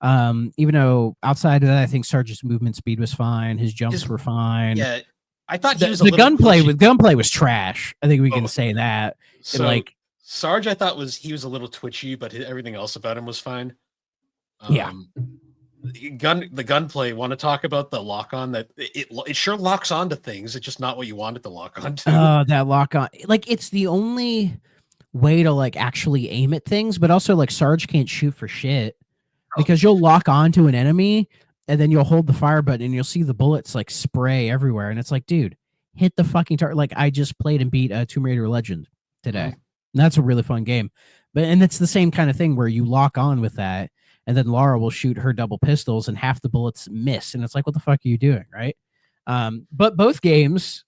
Even though outside of that, I think Sarge's movement speed was fine, his jumps were fine. Yeah. I thought he The, was a the little gunplay was trash. I think we can Oh, say that. So Like, Sarge, I thought he was a little twitchy, but everything else about him was fine. Yeah. The gunplay. Want to talk about the lock on? That it sure locks onto things. It's just not what you want it to lock onto. that lock on, like it's the only way to like actually aim at things, but also like Sarge can't shoot for shit because you'll lock onto an enemy and then you'll hold the fire button and you'll see the bullets like spray everywhere, and it's like, dude, hit the fucking target. Like I just played and beat Tomb Raider Legend today. Mhm. And that's a really fun game, and it's the same kind of thing where you lock on with that, and then Lara will shoot her double pistols and half the bullets miss, and it's like, what the fuck are you doing, right? But both games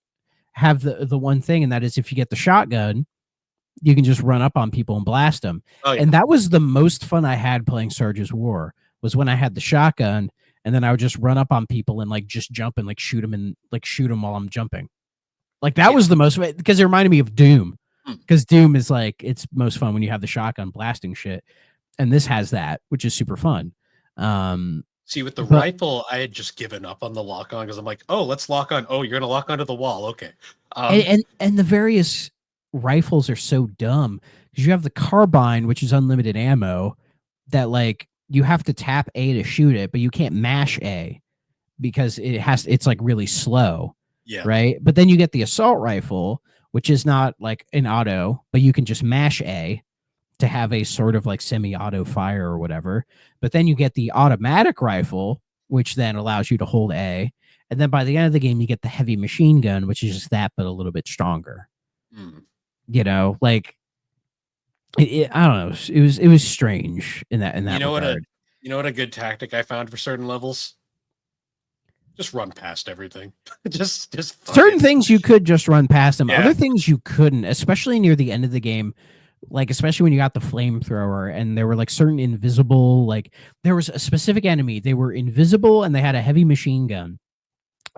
have the one thing, and that is if you get the shotgun, you can just run up on people and blast them. Oh, yeah. And that was the most fun I had playing Sarge's War, was when I had the shotgun and then I would just run up on people and like just jump and like shoot them while I'm jumping. Like that was the most, because it reminded me of Doom, because Doom is like, it's most fun when you have the shotgun blasting shit. And this has that, which is super fun. See, with the rifle, I had just given up on the lock on because I'm like, oh, let's lock on. Oh, you're gonna lock onto the wall. Okay. And the various rifles are so dumb because you have the carbine, which is unlimited ammo, that like you have to tap A to shoot it, but you can't mash A because it's like really slow. Yeah. Right. But then you get the assault rifle, which is not like an auto, but you can just mash A to have a sort of like semi-auto fire or whatever. But then you get the automatic rifle, which then allows you to hold A. And then by the end of the game, you get the heavy machine gun, which is just that, but a little bit stronger. You know, like I don't know. It was strange in that regard. You know what a good tactic I found for certain levels? Just run past everything. just certain things you could just run past them. Yeah. Other things you couldn't, especially near the end of the game. Like, especially when you got the flamethrower and there were like certain invisible, like there was a specific enemy. They were invisible and they had a heavy machine gun.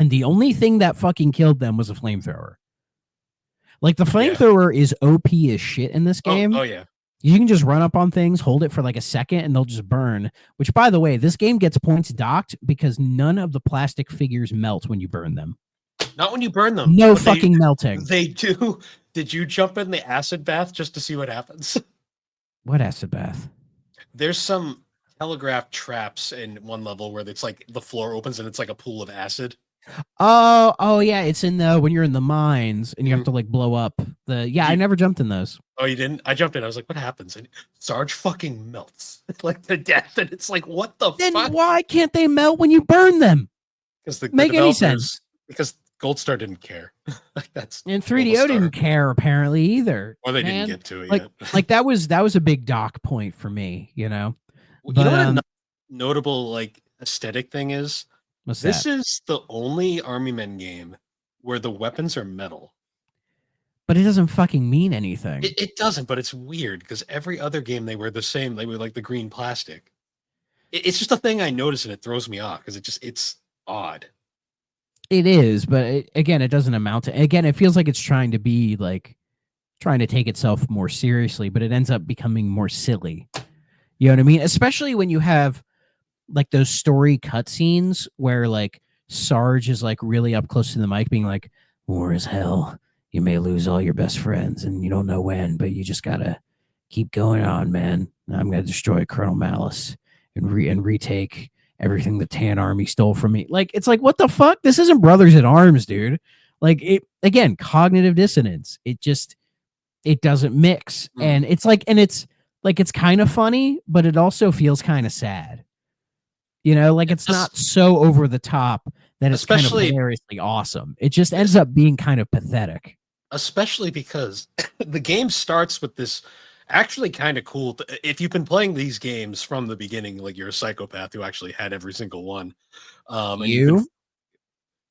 And the only thing that fucking killed them was a flamethrower. Like the flamethrower is OP as shit in this game. Oh yeah. You can just run up on things, hold it for like a second, and they'll just burn. Which, by the way, this game gets points docked because none of the plastic figures melt when you burn them. Not when you burn them. No fucking melting. They do. Did you jump in the acid bath just to see what happens? What acid bath? There's some telegraph traps in one level where it's like the floor opens and it's like a pool of acid. Oh yeah, it's in the when you're in the mines and you have to like blow up the. Yeah, I never jumped in those. Oh, you didn't? I jumped in. I was like, what happens? And Sarge fucking melts like to death, and it's like, what the then fuck? Why can't they melt when you burn them? Because make any sense? Because Gold Star didn't care. Like that's and 3DO didn't care apparently either. Or they didn't get to it like, yet. Like that was a big dock point for me, you know. But, you know what a notable like aesthetic thing is? This is the only Army Men game where the weapons are metal. But it doesn't fucking mean anything. It doesn't, but it's weird because every other game they were the same. They were like the green plastic. It's just a thing I notice and it throws me off because it's odd. It is, but again, it doesn't amount to. Again, it feels like it's trying to be like trying to take itself more seriously, but it ends up becoming more silly. You know what I mean? Especially when you have like those story cutscenes where like Sarge is like really up close to the mic being like, war is hell. You may lose all your best friends and you don't know when, but you just gotta keep going on, man. I'm gonna destroy Colonel Malice and retake everything the Tan Army stole from me. Like, it's like, what the fuck? This isn't Brothers in Arms, dude. Like it again, cognitive dissonance. It doesn't mix. And it's kind of funny, but it also feels kind of sad. Like it's Es- not so over the top that it's kind of especially hilariously awesome. It just ends up being kind of pathetic. especially because the game starts with this actually kind of cool. If you've been playing these games from the beginning, like you're a psychopath who actually had every single one, and you've been. You?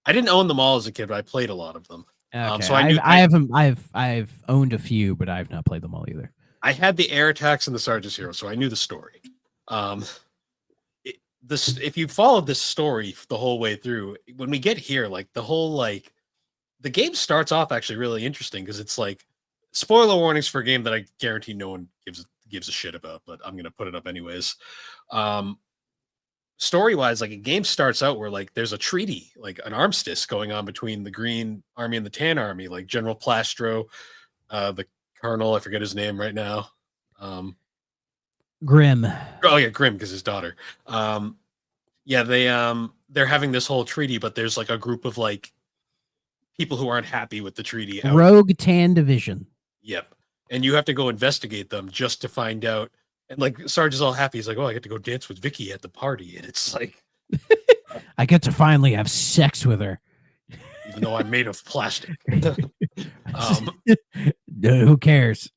I didn't own them all as a kid, but I played a lot of them. Okay. So I I've knew I haven't I've owned a few, but I've not played them all either. I had the air attacks and the Sarge's hero, so I knew the story. Um, this if you followed this story the whole way through, when we get here, like the whole the game starts off actually really interesting because it's like spoiler warnings for a game that I guarantee no one gives a shit about, but I'm gonna put it up anyways. Um, Story wise, like a game starts out where like there's a treaty, like an armistice going on between the Green Army and the Tan Army, like General Plastro, the Colonel, I forget his name right now. Grim. Oh yeah, Grim because his daughter. Yeah, they're having this whole treaty, but there's like a group of like people who aren't happy with the treaty out. Rogue Tan Division. Yep. And you have to go investigate them just to find out. And like Sarge is all happy. He's like, "Oh, I get to go dance with Vicky at the party." And it's like I get to finally have sex with her. Even though I'm made of plastic. Who cares?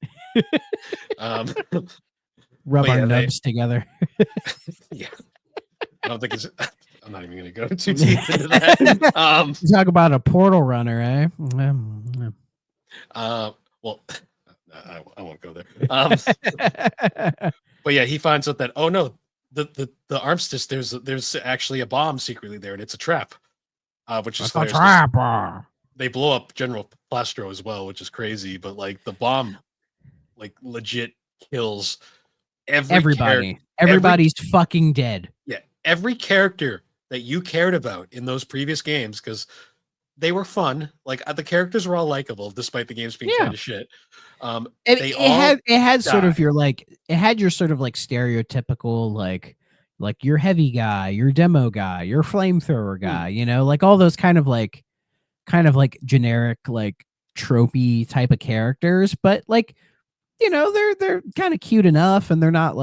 Rub our yeah, nubs together. Yeah. I don't think it's I'm not even gonna go too deep into that. Talk about a portal runner, eh? Well, I won't go there. But yeah, he finds out that oh no, the armistice there's actually a bomb secretly there, and it's a trap. Which is a trap. They blow up General Plastro as well, which is crazy. But like the bomb, like legit kills everybody. Everybody's fucking dead. Yeah, every character that you cared about in those previous games because they were fun. Like the characters were all likable, despite the games being kind of shit. It had sort of your sort of like stereotypical like your heavy guy, your demo guy, your flamethrower guy, like all those kind of like generic like tropey type of characters, but like they're kind of cute enough, and they're not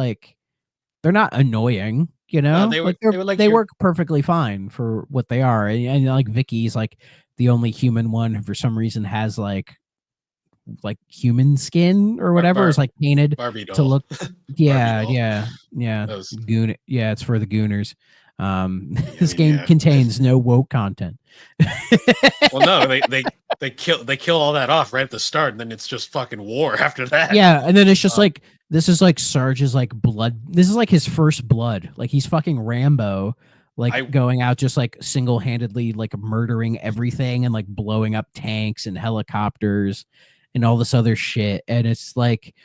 annoying. They work perfectly fine for what they are, and like Vicky's like the only human one who for some reason has like human skin or whatever is like painted Barbie doll. to look yeah Goon. Yeah, it's for the gooners. This game contains no woke content. Well, no, they kill all that off right at the start, and then it's just fucking war after that. Yeah, and then it's just like this is like Sarge's like blood. This is like his first blood. Like he's fucking Rambo, like going out just like single-handedly like murdering everything and like blowing up tanks and helicopters and all this other shit. And it's like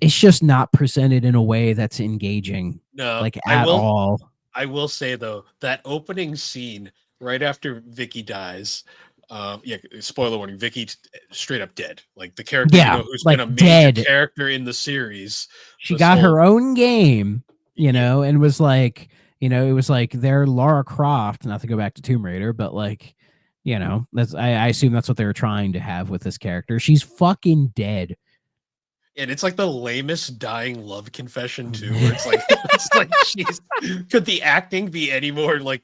it's just not presented in a way that's engaging. No, like at all. I will say though, that opening scene right after Vicky dies, spoiler warning, Vicky straight up dead. Like the character who's been a major character in the series. She got her own game, and was like, it was like their Lara Croft, not to go back to Tomb Raider, but like, that's I assume that's what they were trying to have with this character. She's fucking dead. And it's like the lamest dying love confession too, where it's like jeez, could the acting be any more like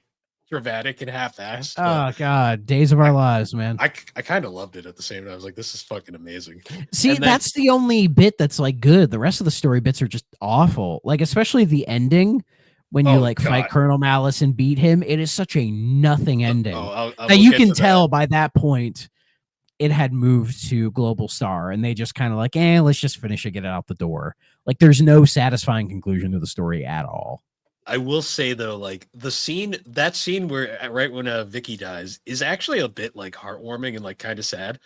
dramatic and half-assed? Oh god, Days of Our Lives, man. I kind of loved it at the same time. I was like, this is fucking amazing. See, that's the only bit that's like good. The rest of the story bits are just awful. Like especially the ending when you fight Colonel Malice and beat him. It is such a nothing ending. That you can tell by that point it had moved to Global Star, and they just kind of like, let's just finish it, get it out the door. Like there's no satisfying conclusion to the story at all. I will say though, like that scene where right when Vicky dies is actually a bit like heartwarming and like kind of sad.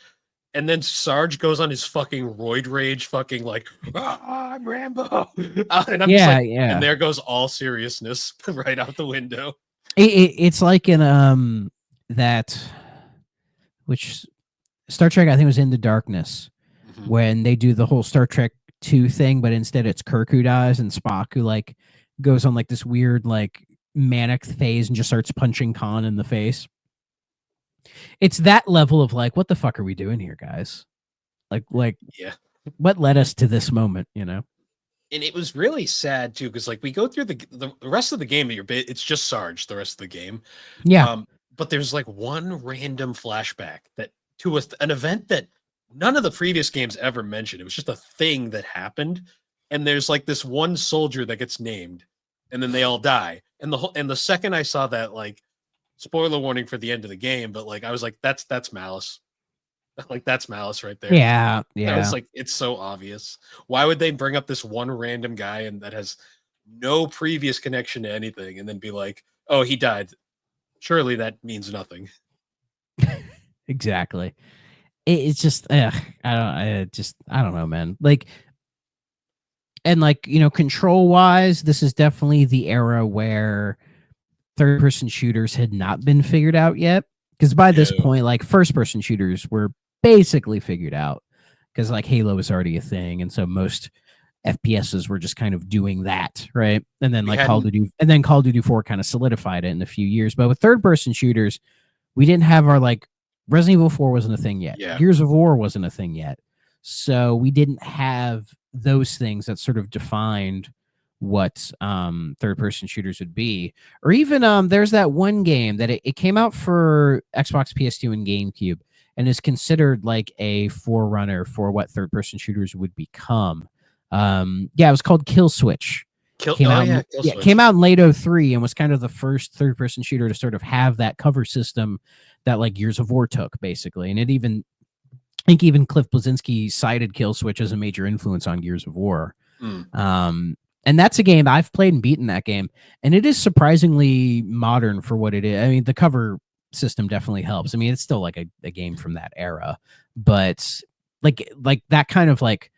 And then Sarge goes on his fucking roid rage, fucking like, I'm Rambo. And I'm just like, and there goes all seriousness right out the window. It's like in that, which Star Trek, I think it was Into Darkness, when they do the whole Star Trek 2 thing, but instead it's Kirk who dies and Spock who like goes on like this weird like manic phase and just starts punching Khan in the face. It's that level of like, what the fuck are we doing here, guys? Like Yeah. what led us to this moment, you know? And it was really sad too, because like we go through the rest of the game, it's just Sarge the rest of the game. Yeah. But there's like one random flashback that to an event that none of the previous games ever mentioned. It was just a thing that happened, and there's like this one soldier that gets named, and then they all die. And the second I saw that, like, spoiler warning for the end of the game, but like I was like, that's Malice. Like that's Malice right there. Yeah. I was Yeah. like, it's so obvious. Why would they bring up this one random guy and that has no previous connection to anything and then be like, oh, he died? Surely that means nothing. Exactly. It's just I don't know, man. Like, and like, you know, control wise, this is definitely the era where third person shooters had not been figured out yet. Because by this No. point, like first person shooters were basically figured out. Because like Halo was already a thing, and so most FPSs were just kind of doing that, right? And then We like Call of hadn't, Duty, and then Call of Duty 4 kind of solidified it in a few years. But with third person shooters, we didn't have our like Resident Evil 4 wasn't a thing yet. yeah. Gears of War wasn't a thing yet. So we didn't have those things that sort of defined what third person shooters would be. Or even there's that one game that it came out for Xbox, PS2, and GameCube, and is considered like a forerunner for what third person shooters would become. Yeah, it was called Kill Switch. Kill Came Switch. out in late 03 and was kind of the first third person shooter to sort of have that cover system that like Gears of War took, basically. And I think even Cliff Bleszinski cited Kill Switch as a major influence on Gears of War. And that's a game I've played and beaten that game, and it is surprisingly modern for what it is. I mean, the cover system definitely helps. I mean, it's still like a game from that era, but like that kind of like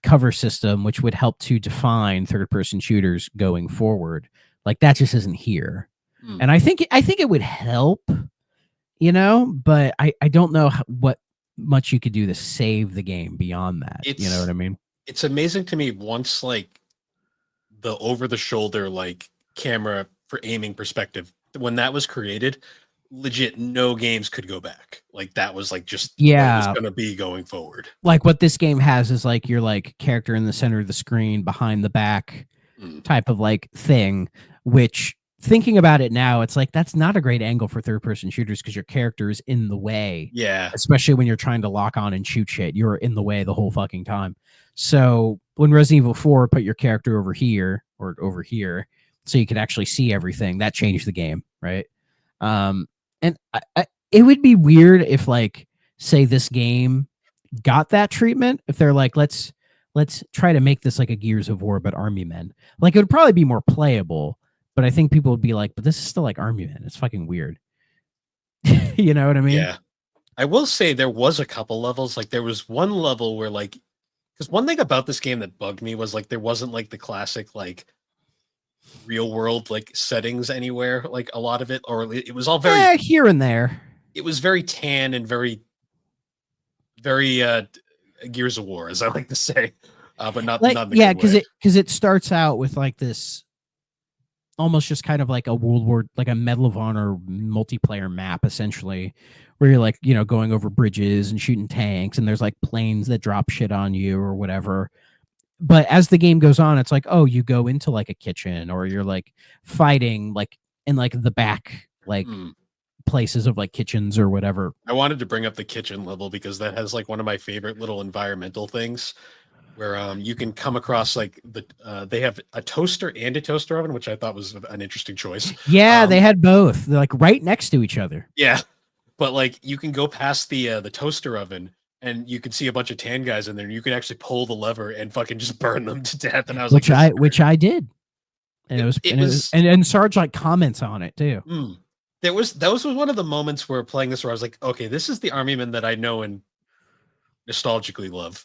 cover system, which would help to define third person shooters going forward, like that just isn't here. And I think it would help, you know, but I don't know what much you could do to save the game beyond that. You know what I mean? It's amazing to me once like the over the shoulder like camera for aiming perspective, when that was created, legit no games could go back. Like that was like just what it was going to be going forward. Like what this game has is like your like character in the center of the screen, behind the back type of like thing, which thinking about it now, it's like that's not a great angle for third person shooters because your character is in the way. Yeah. Especially when you're trying to lock on and shoot shit. You're in the way the whole fucking time. So when Resident Evil 4 put your character over here or over here so you could actually see everything, that changed the game, right? And it would be weird if like say this game got that treatment, if they're like let's try to make this like a Gears of War but Army Men. Like it would probably be more playable, but I think people would be like, but this is still like Army Men. It's fucking weird. You know what I mean? Yeah. I will say there was a couple levels. Like there was one level where like, because one thing about this game that bugged me was like there wasn't like the classic like real world like settings anywhere. Like a lot of it, or it was all very here and there. It was very tan and very Gears of War, as I like to say, but not like, not yeah, because it starts out with like this almost just kind of like a like a Medal of Honor multiplayer map, essentially, where you're like, you know, going over bridges and shooting tanks, and there's like planes that drop shit on you or whatever. But as the game goes on, it's like, oh, you go into like a kitchen, or you're like fighting like in like the back like places of like kitchens or whatever. I wanted to bring up the kitchen level because that has like one of my favorite little environmental things where you can come across like they have a toaster and a toaster oven, which I thought was an interesting choice. Yeah, they had both. They're like right next to each other. Yeah, but like you can go past the toaster oven and you can see a bunch of tan guys in there, and you can actually pull the lever and fucking just burn them to death. And I was which I did, and it was and Sarge like comments on it too. That was one of the moments where playing this where I was like, okay, this is the Army Man that I know and nostalgically love.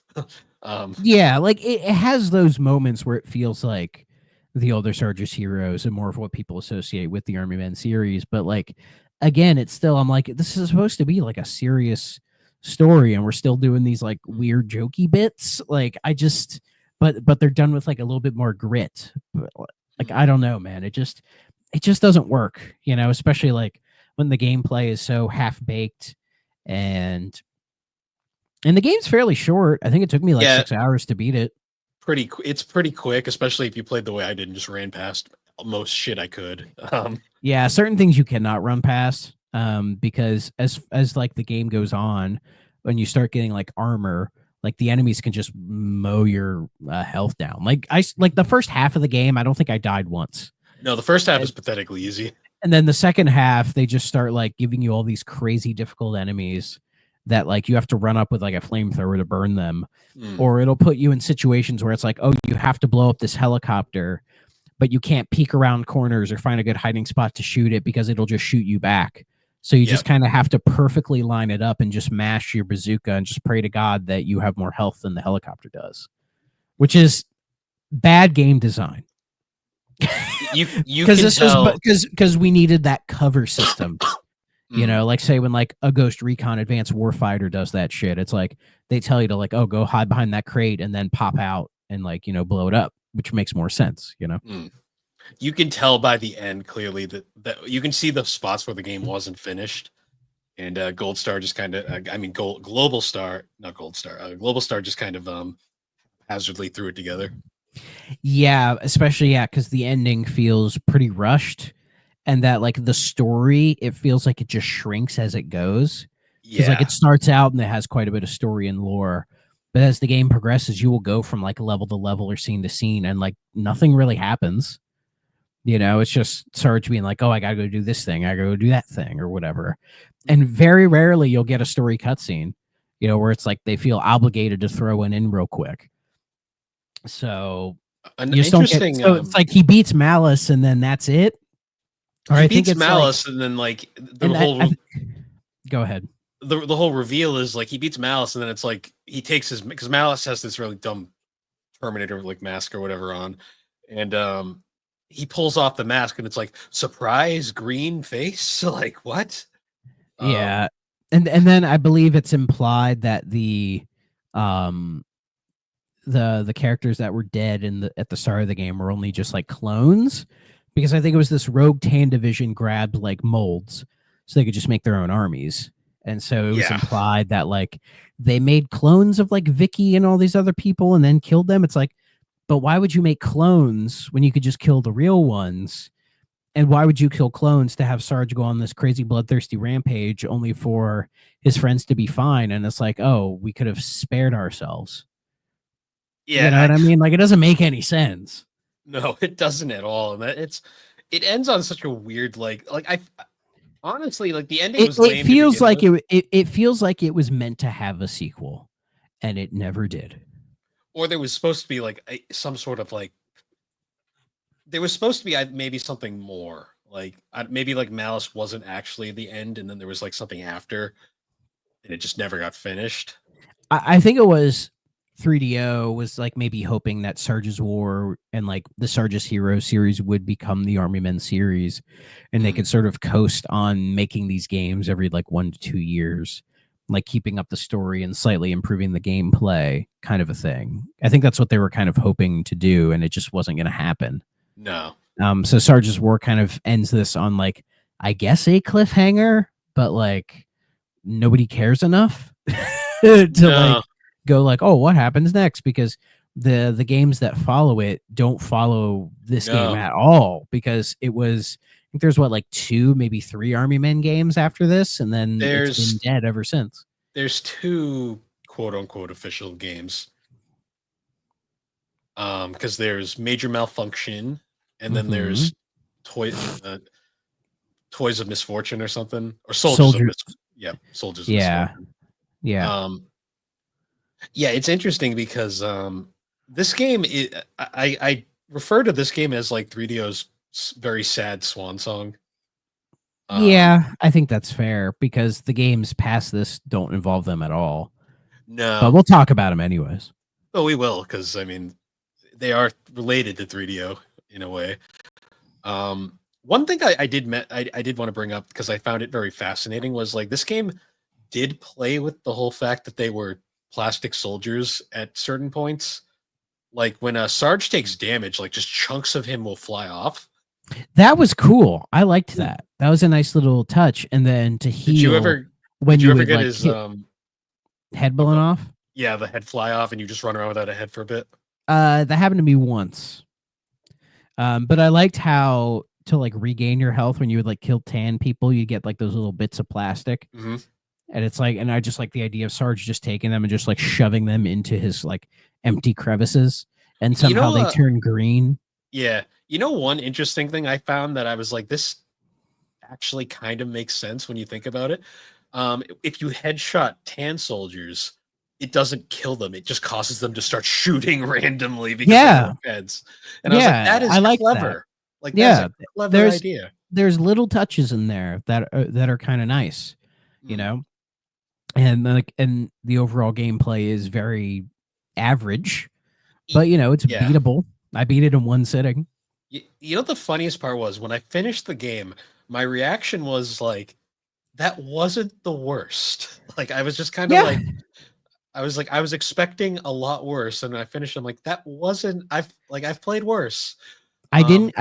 Yeah, like it has those moments where it feels like the older Sarge's Heroes and more of what people associate with the Army Men series. But like again, it's still, I'm like, this is supposed to be like a serious story, and we're still doing these like weird jokey bits. Like I just but they're done with like a little bit more grit. Like I don't know, man. It just doesn't work, you know, especially like when the gameplay is so half baked, and the game's fairly short. I think it took me like 6 hours to beat it. It's pretty quick, especially if you played the way I did and just ran past most shit I could. Yeah, certain things you cannot run past, because as like the game goes on, when you start getting like armor, like the enemies can just mow your health down. Like the first half of the game, I don't think I died once. No, the first half is pathetically easy. And then the second half, they just start like giving you all these crazy difficult enemies that like you have to run up with like a flamethrower to burn them. Or it'll put you in situations where it's like, oh, you have to blow up this helicopter, but you can't peek around corners or find a good hiding spot to shoot it because it'll just shoot you back. So you just kind of have to perfectly line it up and just mash your bazooka and just pray to God that you have more health than the helicopter does, which is bad game design. You can tell because we needed that cover system. You know, like say when like a Ghost Recon Advanced Warfighter does that shit, it's like they tell you to like, oh, go hide behind that crate and then pop out and like, you know, blow it up, which makes more sense, you know. You can tell by the end clearly that you can see the spots where the game wasn't finished, and Gold Star just kind of Global Star just kind of hazardly threw it together. Yeah, especially because the ending feels pretty rushed, and that like the story, it feels like it just shrinks as it goes. Because like it starts out and it has quite a bit of story and lore, but as the game progresses, you will go from like level to level or scene to scene, and like nothing really happens. You know, it's just Sarge being like, oh, I gotta go do this thing, I gotta go do that thing, or whatever. And very rarely you'll get a story cutscene, you know, where it's like they feel obligated to throw one in real quick. So you just don't get, so it's like he beats Malice and then that's it. Or I think it's Malice, like, and then like the whole go ahead. The whole reveal is like he beats Malice, and then it's like he takes his, because Malice has this really dumb Terminator like mask or whatever on, and he pulls off the mask, and it's like surprise green face. So like what? Yeah, and then I believe it's implied that the characters that were dead at the start of the game were only just like clones, because I think it was this rogue Tan division grabbed like molds so they could just make their own armies. And so it was implied that like they made clones of like Vicky and all these other people and then killed them. It's like, but why would you make clones when you could just kill the real ones? And why would you kill clones to have Sarge go on this crazy bloodthirsty rampage only for his friends to be fine? And it's like, oh, we could have spared ourselves. Yeah, you know what I mean? Like, it doesn't make any sense. No, it doesn't at all. And it ends on such a weird I honestly, like the ending was lame. It feels like it feels like it was meant to have a sequel, and it never did. Or there was supposed to be like some sort of like, there was supposed to be maybe something more. Like maybe like Malice wasn't actually the end, and then there was like something after, and it just never got finished. I think it was 3DO was like maybe hoping that Sarge's War and like the Sarge's Hero series would become the Army Men series, and they could sort of coast on making these games every like 1 to 2 years, like keeping up the story and slightly improving the gameplay, kind of a thing. I think that's what they were kind of hoping to do, and it just wasn't going to happen. No. So Sarge's War kind of ends this on like, I guess a cliffhanger, but like nobody cares enough to like go like, oh, what happens next? Because the games that follow it don't follow this game at all, because it was, I think there's what, like 2, maybe 3 Army Men games after this, and then it's been dead ever since. There's 2 quote unquote official games. Because there's Major Malfunction, and then there's Toys of Misfortune or something, or Soldiers of Misfortune. Yeah, Soldiers of Misfortune. Yeah. Yeah, it's interesting because this game, I refer to this game as like 3DO's very sad swan song. Yeah, I think that's fair, because the games past this don't involve them at all. No. But we'll talk about them anyways. Oh, we will, because I mean, they are related to 3DO in a way. One thing I did want to bring up, because I found it very fascinating, was like this game did play with the whole fact that they were plastic soldiers at certain points. Like when Sarge takes damage, like just chunks of him will fly off. That was cool. I liked that. That was a nice little touch. And then to Did you heal ever when did you you ever would get like his hit head blowing off. yeah, the head fly off and you just run around without a head for a bit? That happened to me once. But I liked how to like regain your health when you would like kill tan people, you get like those little bits of plastic. Mm-hmm. And it's like, and I just like the idea of Sarge just taking them and just like shoving them into his like empty crevices, and You somehow know, they turn green. yeah. You know, one interesting thing I found that I was like, this actually kind of makes sense when you think about it. If you headshot tan soldiers, it doesn't kill them. It just causes them to start shooting randomly because they Yeah. have heads. And I was like, Yeah. that I is like that. clever. Like, that is Yeah. a clever There's idea. there's little touches in there that are kind of nice, you know? And like, and the overall gameplay is very average, but you know, it's Yeah. beatable. I beat it in one sitting. You know, the funniest part was when I finished the game, my reaction was like, that wasn't the worst. Like, I was just kind of Yeah. like, I was expecting a lot worse, and I finished. I'm like, that wasn't. I've played worse. I didn't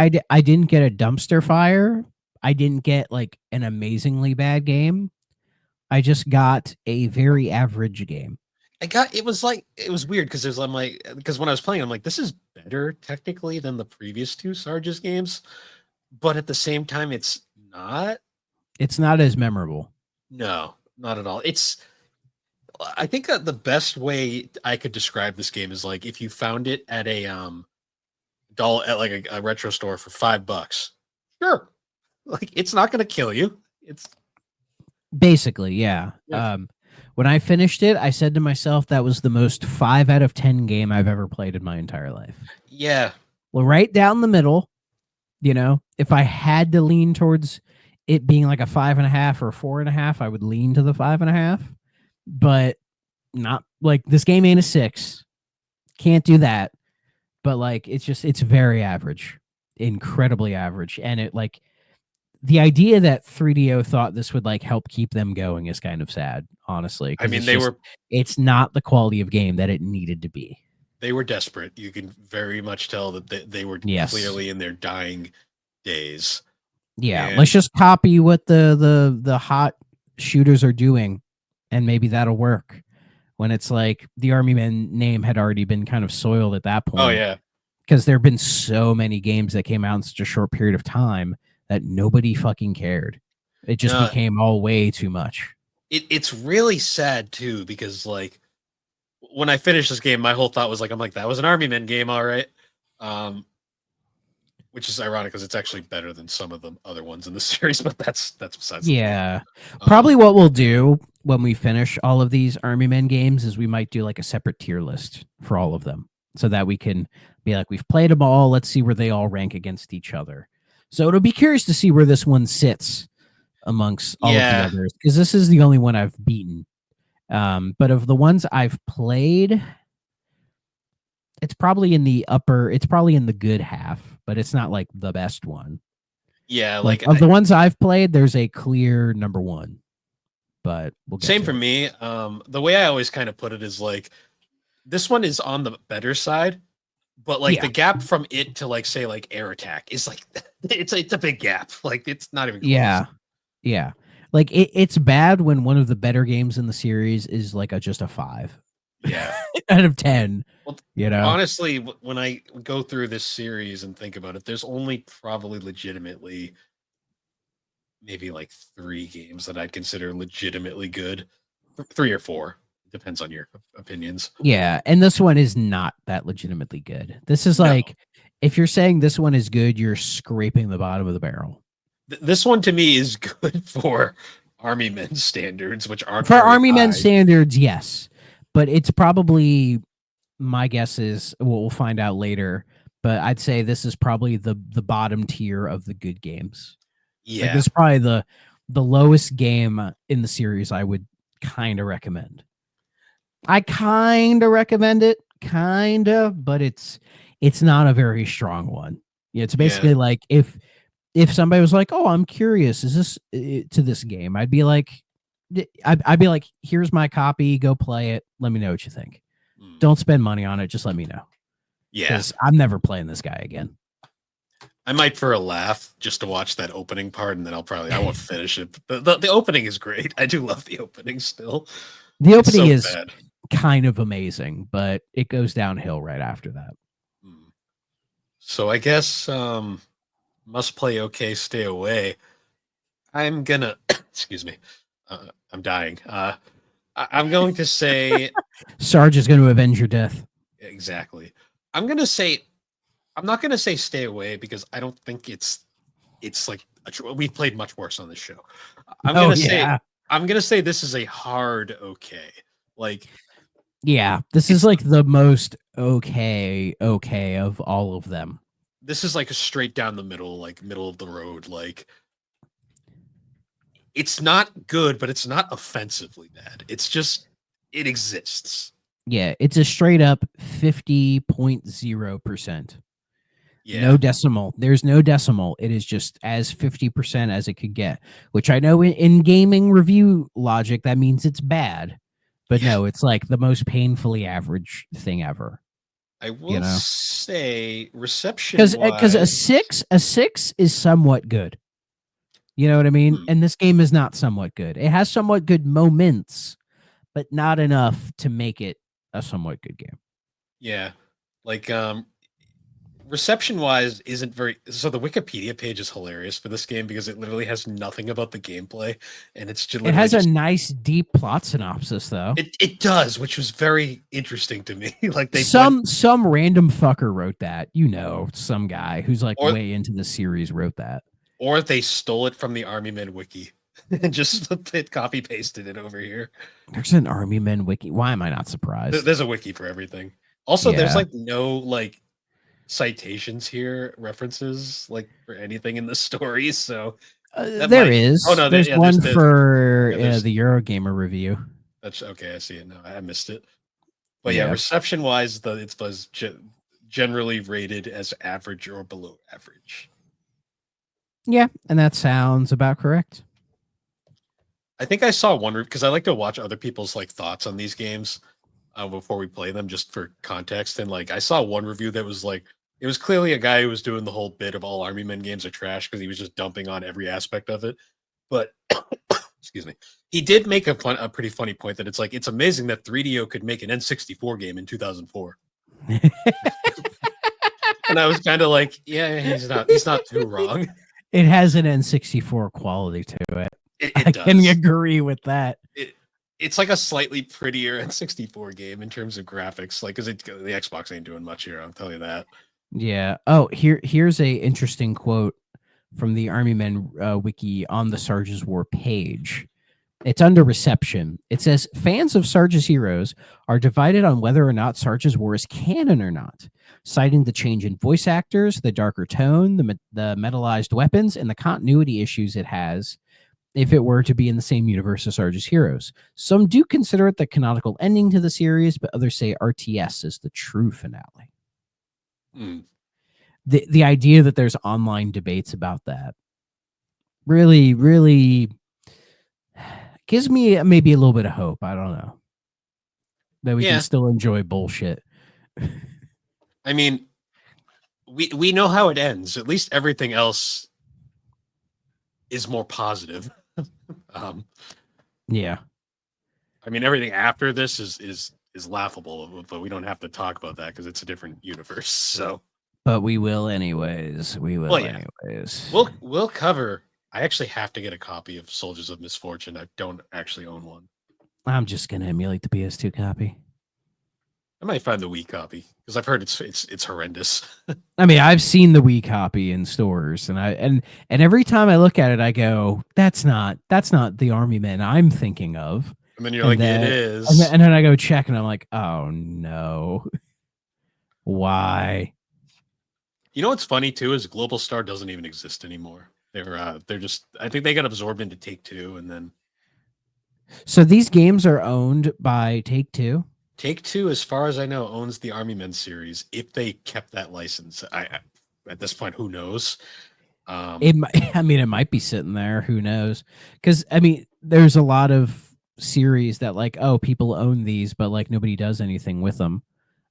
get a dumpster fire. I didn't get like an amazingly bad game. I just got a very average game. It was like it was weird because I'm like because when I was playing, I'm like, this is better technically than the previous two Sarge's games, but at the same time, it's not. It's not as memorable. No, not at all. I think that the best way I could describe this game is like if you found it at a at like a retro store for $5. Sure. Like, it's not gonna kill you. It's Basically, yeah. yeah. When I finished it, I said to myself that was the most 5 out of 10 game I've ever played in my entire life. Yeah. Well, right down the middle, you know, if I had to lean towards it being like a 5.5 or 4.5, I would lean to the 5.5. But not like this game ain't a 6. Can't do that. But like it's very average, incredibly average. And it like the idea that 3DO thought this would like help keep them going is kind of sad, honestly, I because mean, it's not the quality of game that it needed to be. they were desperate. You can very much tell that they were clearly in their dying days. Yeah, And let's just copy what the hot shooters are doing, and maybe that'll work. When it's like the Army Men name had already been kind of soiled at that point. oh yeah, because there have been so many games that came out in such a short period of time that nobody fucking cared. It just became all way too much. It's really sad too because like when I finished this game, my whole thought was like, I'm like, that was an Army Men game, all right. Which is ironic because it's actually better than some of the other ones in the series, but that's besides. Yeah, probably what we'll do when we finish all of these Army Men games is we might do like a separate tier list for all of them, so that we can be like, we've played them all. Let's see where they all rank against each other. So it'll be curious to see where this one sits amongst all of the others, because this is the only one I've beaten. But of the ones I've played, it's probably in the upper. It's probably in the good half, but it's not like the best one. Yeah, like of the ones I've played, there's a clear number one. But we'll get same for me. The way I always kind of put it is like this one is on the better side, but like the gap from it to like say like Air Attack is like it's a big gap. Like it's not even close. Yeah. Like it's bad when one of the better games in the series is like just a 5. Yeah. Out of 10. Well, you know, honestly, when I go through this series and think about it, there's only probably legitimately maybe like 3 games that I'd consider legitimately good. 3 or 4. Depends on your opinions. Yeah, and this one is not that legitimately good. This is like, if you're saying this one is good, you're scraping the bottom of the barrel. This one to me is good for Army Men standards, which aren't for Army Men standards, yes. But it's probably, my guess is, we'll find out later, but I'd say this is probably the bottom tier of the good games. Yeah. Like, this is probably the lowest game in the series I would kind of recommend. I kind of recommend it, but it's not a very strong one. Yeah, it's basically like if somebody was like, "Oh, I'm curious, is this to this game?" I'd be like, "Here's my copy. Go play it. Let me know what you think. Don't spend money on it. Just let me know." Yeah, because I'm never playing this guy again. I might for a laugh just to watch that opening part, and then I won't finish it. The opening is great. I do love the opening still. The It's opening so is bad. kind of amazing, but it goes downhill right after that. So I guess must play okay, stay away. I'm gonna excuse me. I'm dying. I'm going to say Sarge is going to avenge your death. exactly. I'm gonna say I'm not gonna say stay away because I don't think it's like we've played much worse on this show. I'm Oh gonna say yeah, I'm gonna say this is a hard okay. Like yeah. This is it's like the most okay of all of them. this is like a straight down the middle, like middle of the road. Like it's not good, but it's not offensively bad. It's just it exists. Yeah, it's a straight up 50.0%. Yeah. No decimal. There's no decimal. It is just as 50% as it could get, which I know in gaming review logic, that means it's bad. But Yeah. no, it's like the most painfully average thing ever. I will say reception Because a wise. six is somewhat good. You know what I mean? And this game is not somewhat good. It has somewhat good moments, but not enough to make it a somewhat good game. Yeah. Like reception wise isn't very so the Wikipedia page is hilarious for this game because it literally has nothing about the gameplay and it's just It literally has a just nice deep plot synopsis though. it does, which was very interesting to me. Like they Some random fucker wrote that. You know, some guy who's like or way into the series wrote that. or they stole it from the Army Men wiki and just copy pasted it over here. There's an Army Men wiki. Why am I not surprised? There's a wiki for everything. Also, there's Yeah. like no like citations here, references like for anything in the story. So There is. Oh no, There's yeah, one for there's the Eurogamer review. that's okay. I see it now. I missed it. But yeah, Yeah. reception wise, it was generally rated as average or below average. Yeah, and that sounds about correct. I think I saw one because I like to watch other people's like thoughts on these games before we play them, just for context. And like I saw one review that was like it was clearly a guy who was doing the whole bit of all Army Men games are trash because he was just dumping on every aspect of it. But excuse me, he did make a pretty funny point that it's like it's amazing that 3DO could make an N64 game in 2004. And I was kind of like, yeah, he's not too wrong. It has an N64 quality to it. I does. can agree with that. It's like a slightly prettier N64 game in terms of graphics, like because the Xbox ain't doing much here. I'll tell you that. Yeah. Oh, here's a interesting quote from the Army Men wiki on the Sarge's War page. It's under reception. It says fans of Sarge's Heroes are divided on whether or not Sarge's War is canon or not, citing the change in voice actors, the darker tone, the metallized weapons, and the continuity issues it has if it were to be in the same universe as Sarge's Heroes. Some do consider it the canonical ending to the series, but others say RTS is the true finale. The idea that there's online debates about that really gives me maybe a little bit of hope. I don't know. That we can still enjoy bullshit. I mean, we know how it ends. At least everything else is more positive. Yeah. I mean, everything after this is laughable, but we don't have to talk about that because it's a different universe. So, but we will anyways. Anyways. We'll cover. I actually have to get a copy of Soldiers of Misfortune. I don't actually own one. I'm just gonna emulate the PS2 copy. I might find the Wii copy because I've heard it's horrendous. I mean, I've seen the Wii copy in stores, and every time I look at it, I go, "That's not the Army Men I'm thinking of." And then you're it is. And then I go check, and I'm like, "Oh no, why?" You know what's funny too is Global Star doesn't even exist anymore. They're just I think they got absorbed into Take-Two and then. So these games are owned by Take-Two. Take-Two, as far as I know, owns the Army Men series. If they kept that license, I at this point, who knows? It might be sitting there. Who knows? Because I mean, there's a lot of series that like, oh, people own these, but like nobody does anything with them.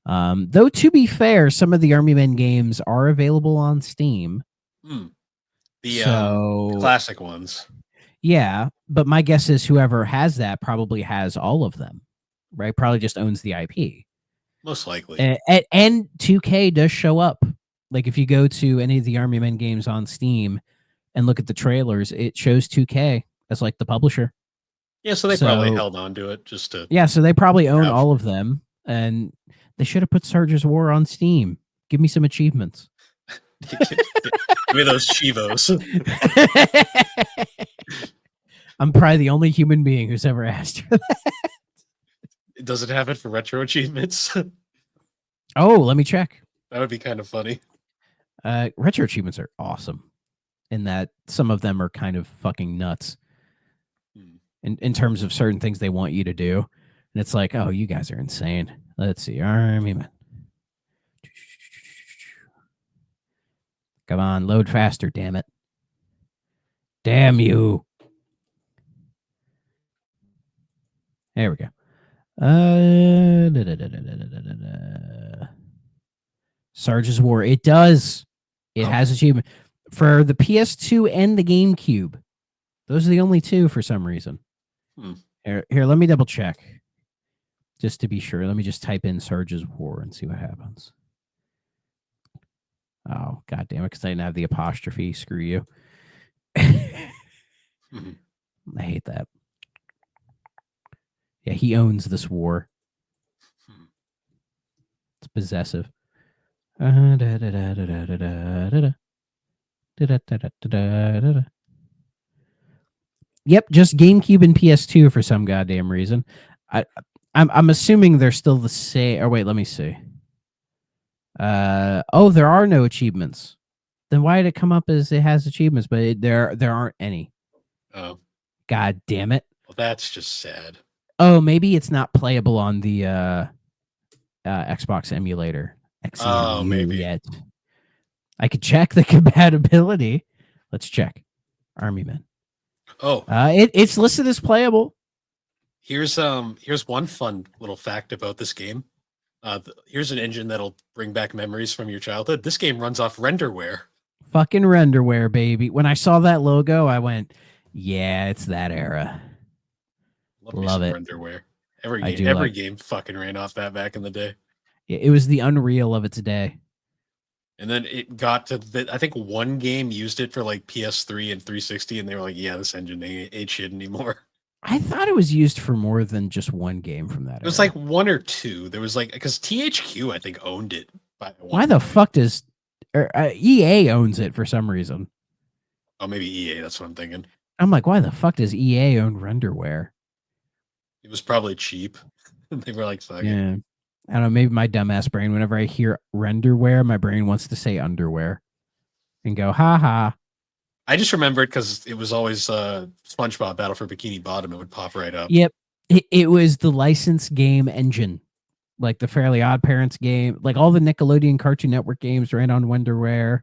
Though to be fair, some of the Army Men games are available on Steam. The So classic ones. yeah, but my guess is whoever has that probably has all of them, right? Probably just owns the IP. Most likely. And 2K does show up. Like if you go to any of the Army Men games on Steam and look at the trailers, it shows 2K as like the publisher. Yeah, so they probably held on to it just to. Yeah, so they probably own have- all of them, and they should have put Sarge's War on Steam. Give me some achievements. Give me those Chivos. I'm probably the only human being who's ever asked for that. Does it have it for retro achievements? Oh, let me check. That would be kind of funny. Retro achievements are awesome in that some of them are kind of fucking nuts in terms of certain things they want you to do. And it's like, oh, you guys are insane. Let's see. Army Man. Come on, load faster, damn it. Damn you. There we go. Sarge's War. It does. It has achievement for the PS2 and the GameCube. Those are the only two for some reason. Here, let me double check. Just to be sure. Let me just type in Sarge's War and see what happens. Oh, god damn it, because I didn't have the apostrophe. Screw you. I hate that. Yeah, he owns this war. It's possessive. Yep, just GameCube and PS2 for some goddamn reason. I'm assuming they're still the same. Or wait, let me see. Oh, there are no achievements. Then why did it come up as it has achievements, but there aren't any? Oh, god damn it! Well, that's just sad. Oh, maybe it's not playable on the Xbox emulator. Oh, maybe. Yet. I could check the compatibility. Let's check. Army Men. Oh, it's listed as playable. Here's one fun little fact about this game. Here's an engine that'll bring back memories from your childhood. This game runs off renderware. Fucking renderware, baby. When I saw that logo, I went, "Yeah, it's that era." Love it. Renderware. Every game fucking ran off that back in the day. Yeah, it was the Unreal of its day. And then it got to I think one game used it for like PS3 and 360, and they were like, "Yeah, this engine ain't shit anymore." I thought it was used for more than just one game from that. It was like one or two. There was like because THQ I think owned it. Why the fuck does EA owns it for some reason? Oh, maybe EA. That's what I'm thinking. I'm like, why the fuck does EA own renderware? It was probably cheap. They were like, "Fuck yeah." It. I don't know, maybe my dumbass brain, whenever I hear renderware, my brain wants to say underwear and go, ha ha. I just remember it because it was always SpongeBob Battle for Bikini Bottom. It would pop right up. Yep. It was the licensed game engine, like the Fairly Odd Parents game, like all the Nickelodeon Cartoon Network games ran on renderware.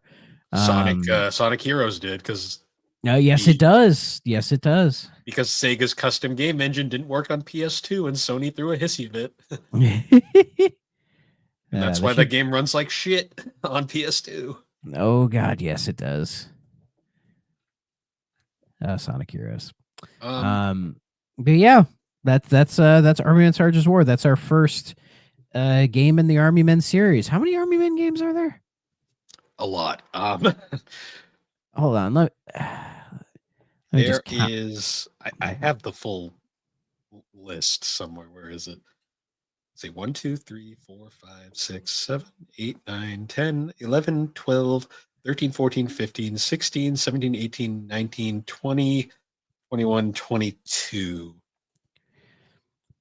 Sonic Heroes did because. No, yes, it does. Yes, it does. Because Sega's custom game engine didn't work on PS2 and Sony threw a hissy fit. And that's why the game runs like shit on PS2. Oh god, yes it does. Sonic Heroes. But yeah, that's Army Men Sarge's War. That's our first game in the Army Men series. How many Army Men games are there? A lot. Hold on. Let me there is. I have the full list somewhere. Where is it? Let's see, 1, 2, 3, 4, 5, 6, 7, 8, 9, 10, 11, 12, 13, 14, 15, 16, 17, 18, 19, 20, 21, 22.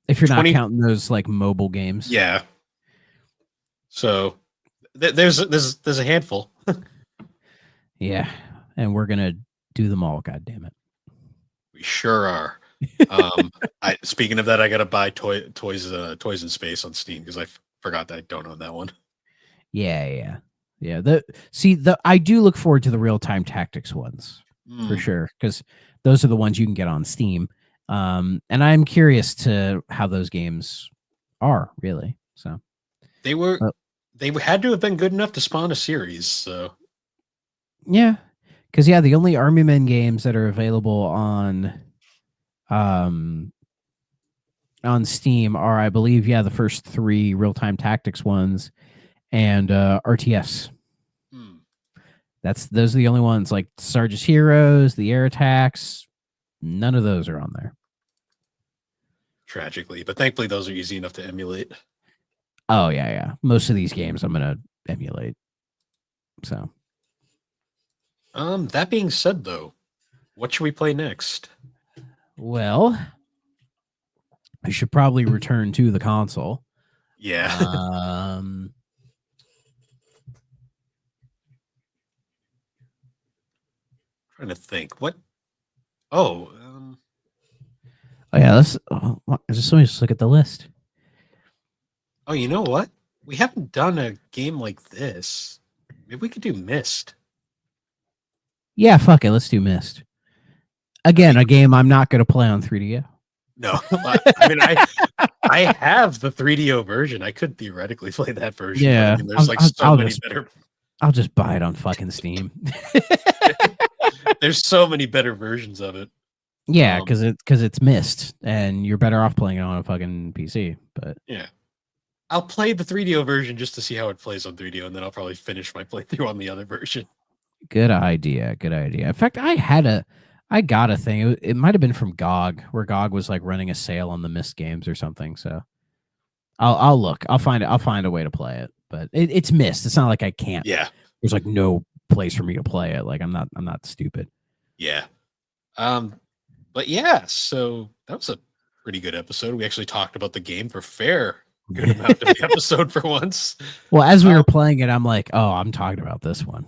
If you're 20, not counting those like mobile games. Yeah. So there's a handful. Yeah. And we're going to do them all. God damn it. We sure are. Speaking of that, I got to buy Toys in Space on Steam because I forgot that I don't own that one. Yeah. I do look forward to the real-time tactics ones for sure, because those are the ones you can get on Steam. And I'm curious to how those games are really. So they had to have been good enough to spawn a series. So yeah, Because yeah, the only Army Men games that are available um on Steam are, I believe, the first 3 real-time tactics ones and RTS. Hmm. Those are the only ones. Like Sarge's Heroes, the Air Attacks, none of those are on there. Tragically, but thankfully those are easy enough to emulate. Oh yeah. Most of these games I'm gonna emulate. So That being said, though, what should we play next? well, I should probably return to the console. Yeah. Trying to think. What? Oh, Oh yeah, let me just look at the list. oh, you know what? We haven't done a game like this. Maybe we could do Myst. Yeah, fuck it. Let's do Myst. Again, a game I'm not going to play on 3DO. No, I mean, I have the 3DO version. I could theoretically play that version. Yeah, but I mean, there's like so many better. I'll just buy it on fucking Steam. There's so many better versions of it. Yeah, because it's Myst, and you're better off playing it on a fucking PC. But yeah, I'll play the 3DO version just to see how it plays on 3DO, and then I'll probably finish my playthrough on the other version. Good idea. In fact, I got a thing. It might have been from GOG, where GOG was like running a sale on the Myst games or something. So I'll look. I'll find it. I'll find a way to play it. But it's Myst. It's not like I can't. Yeah. There's like no place for me to play it. Like I'm not stupid. Yeah. But yeah, so that was a pretty good episode. We actually talked about the game for fair good amount of the episode for once. Well, as we were playing it, I'm like, oh, I'm talking about this one.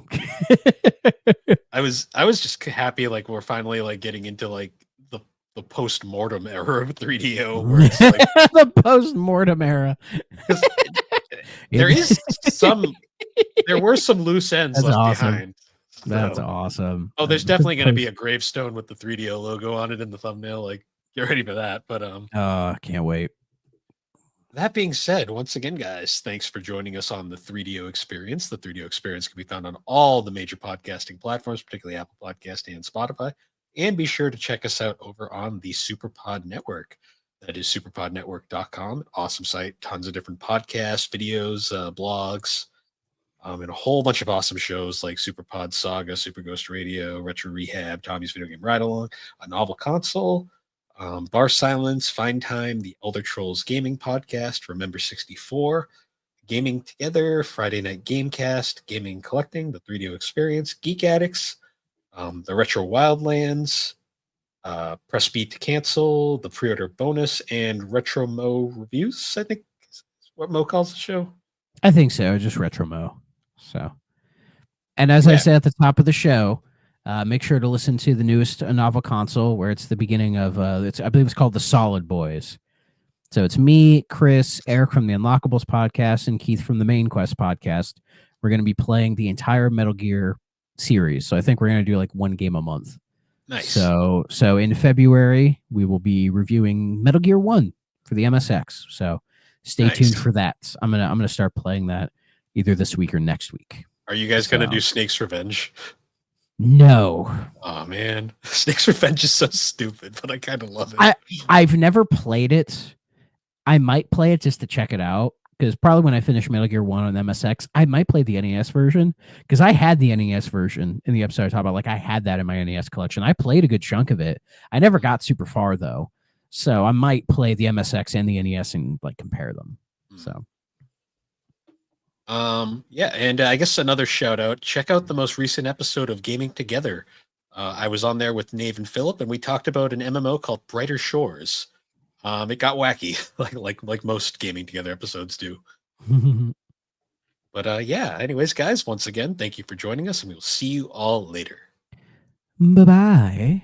I was just happy like we're finally like getting into like the post-mortem era of 3DO where it's like the post-mortem era. There were some loose ends left behind. That's awesome. Oh, there's definitely going to be a gravestone with the 3DO logo on it in the thumbnail. Like, get ready for that. But can't wait. That being said, once again, guys, thanks for joining us on the 3DO Experience. The 3DO Experience can be found on all the major podcasting platforms, particularly Apple Podcast and Spotify. And be sure to check us out over on the Superpod Network. That is superpodnetwork.com. Awesome site. Tons of different podcasts, videos, blogs, and a whole bunch of awesome shows like Superpod Saga, Super Ghost Radio, Retro Rehab, Tommy's Video Game Ride Along, A Novel Console, Bar Silence, Find Time, the Elder Trolls Gaming Podcast, Remember 64, Gaming Together, Friday Night Gamecast, Gaming Collecting, the 3DO Experience, Geek Addicts, the Retro Wildlands, Press B to Cancel, the Pre-Order Bonus, and Retro Mo Reviews, I think is what Mo calls the show. I think so, just Retro Mo. So, and as I said at the top of the show, make sure to listen to the newest Novel Console, where it's the beginning of, I believe it's called The Solid Boys. So it's me, Chris, Eric from the Unlockables podcast, and Keith from the Main Quest podcast. We're going to be playing the entire Metal Gear series. So I think we're going to do like one game a month. Nice. So in February, we will be reviewing Metal Gear 1 for the MSX. So stay tuned for that. I'm gonna start playing that either this week or next week. Are you guys gonna do Snake's Revenge? No. Oh man, Snake's Revenge is so stupid, but I kind of love it. I've never played it. I might play it just to check it out, because probably when I finish Metal Gear 1 on MSX, I might play the NES version, because I had the NES version in the episode I talked about. Like, I had that in my NES collection. I played a good chunk of it. I never got super far, though. So I might play the MSX and the NES and like compare them. So. Yeah, and I guess another shout out, check out the most recent episode of Gaming Together. I was on there with Nave and Philip, and we talked about an MMO called Brighter Shores. It got wacky, like most Gaming Together episodes do. But yeah, anyways, guys, once again, thank you for joining us, and we will see you all later. Bye-bye.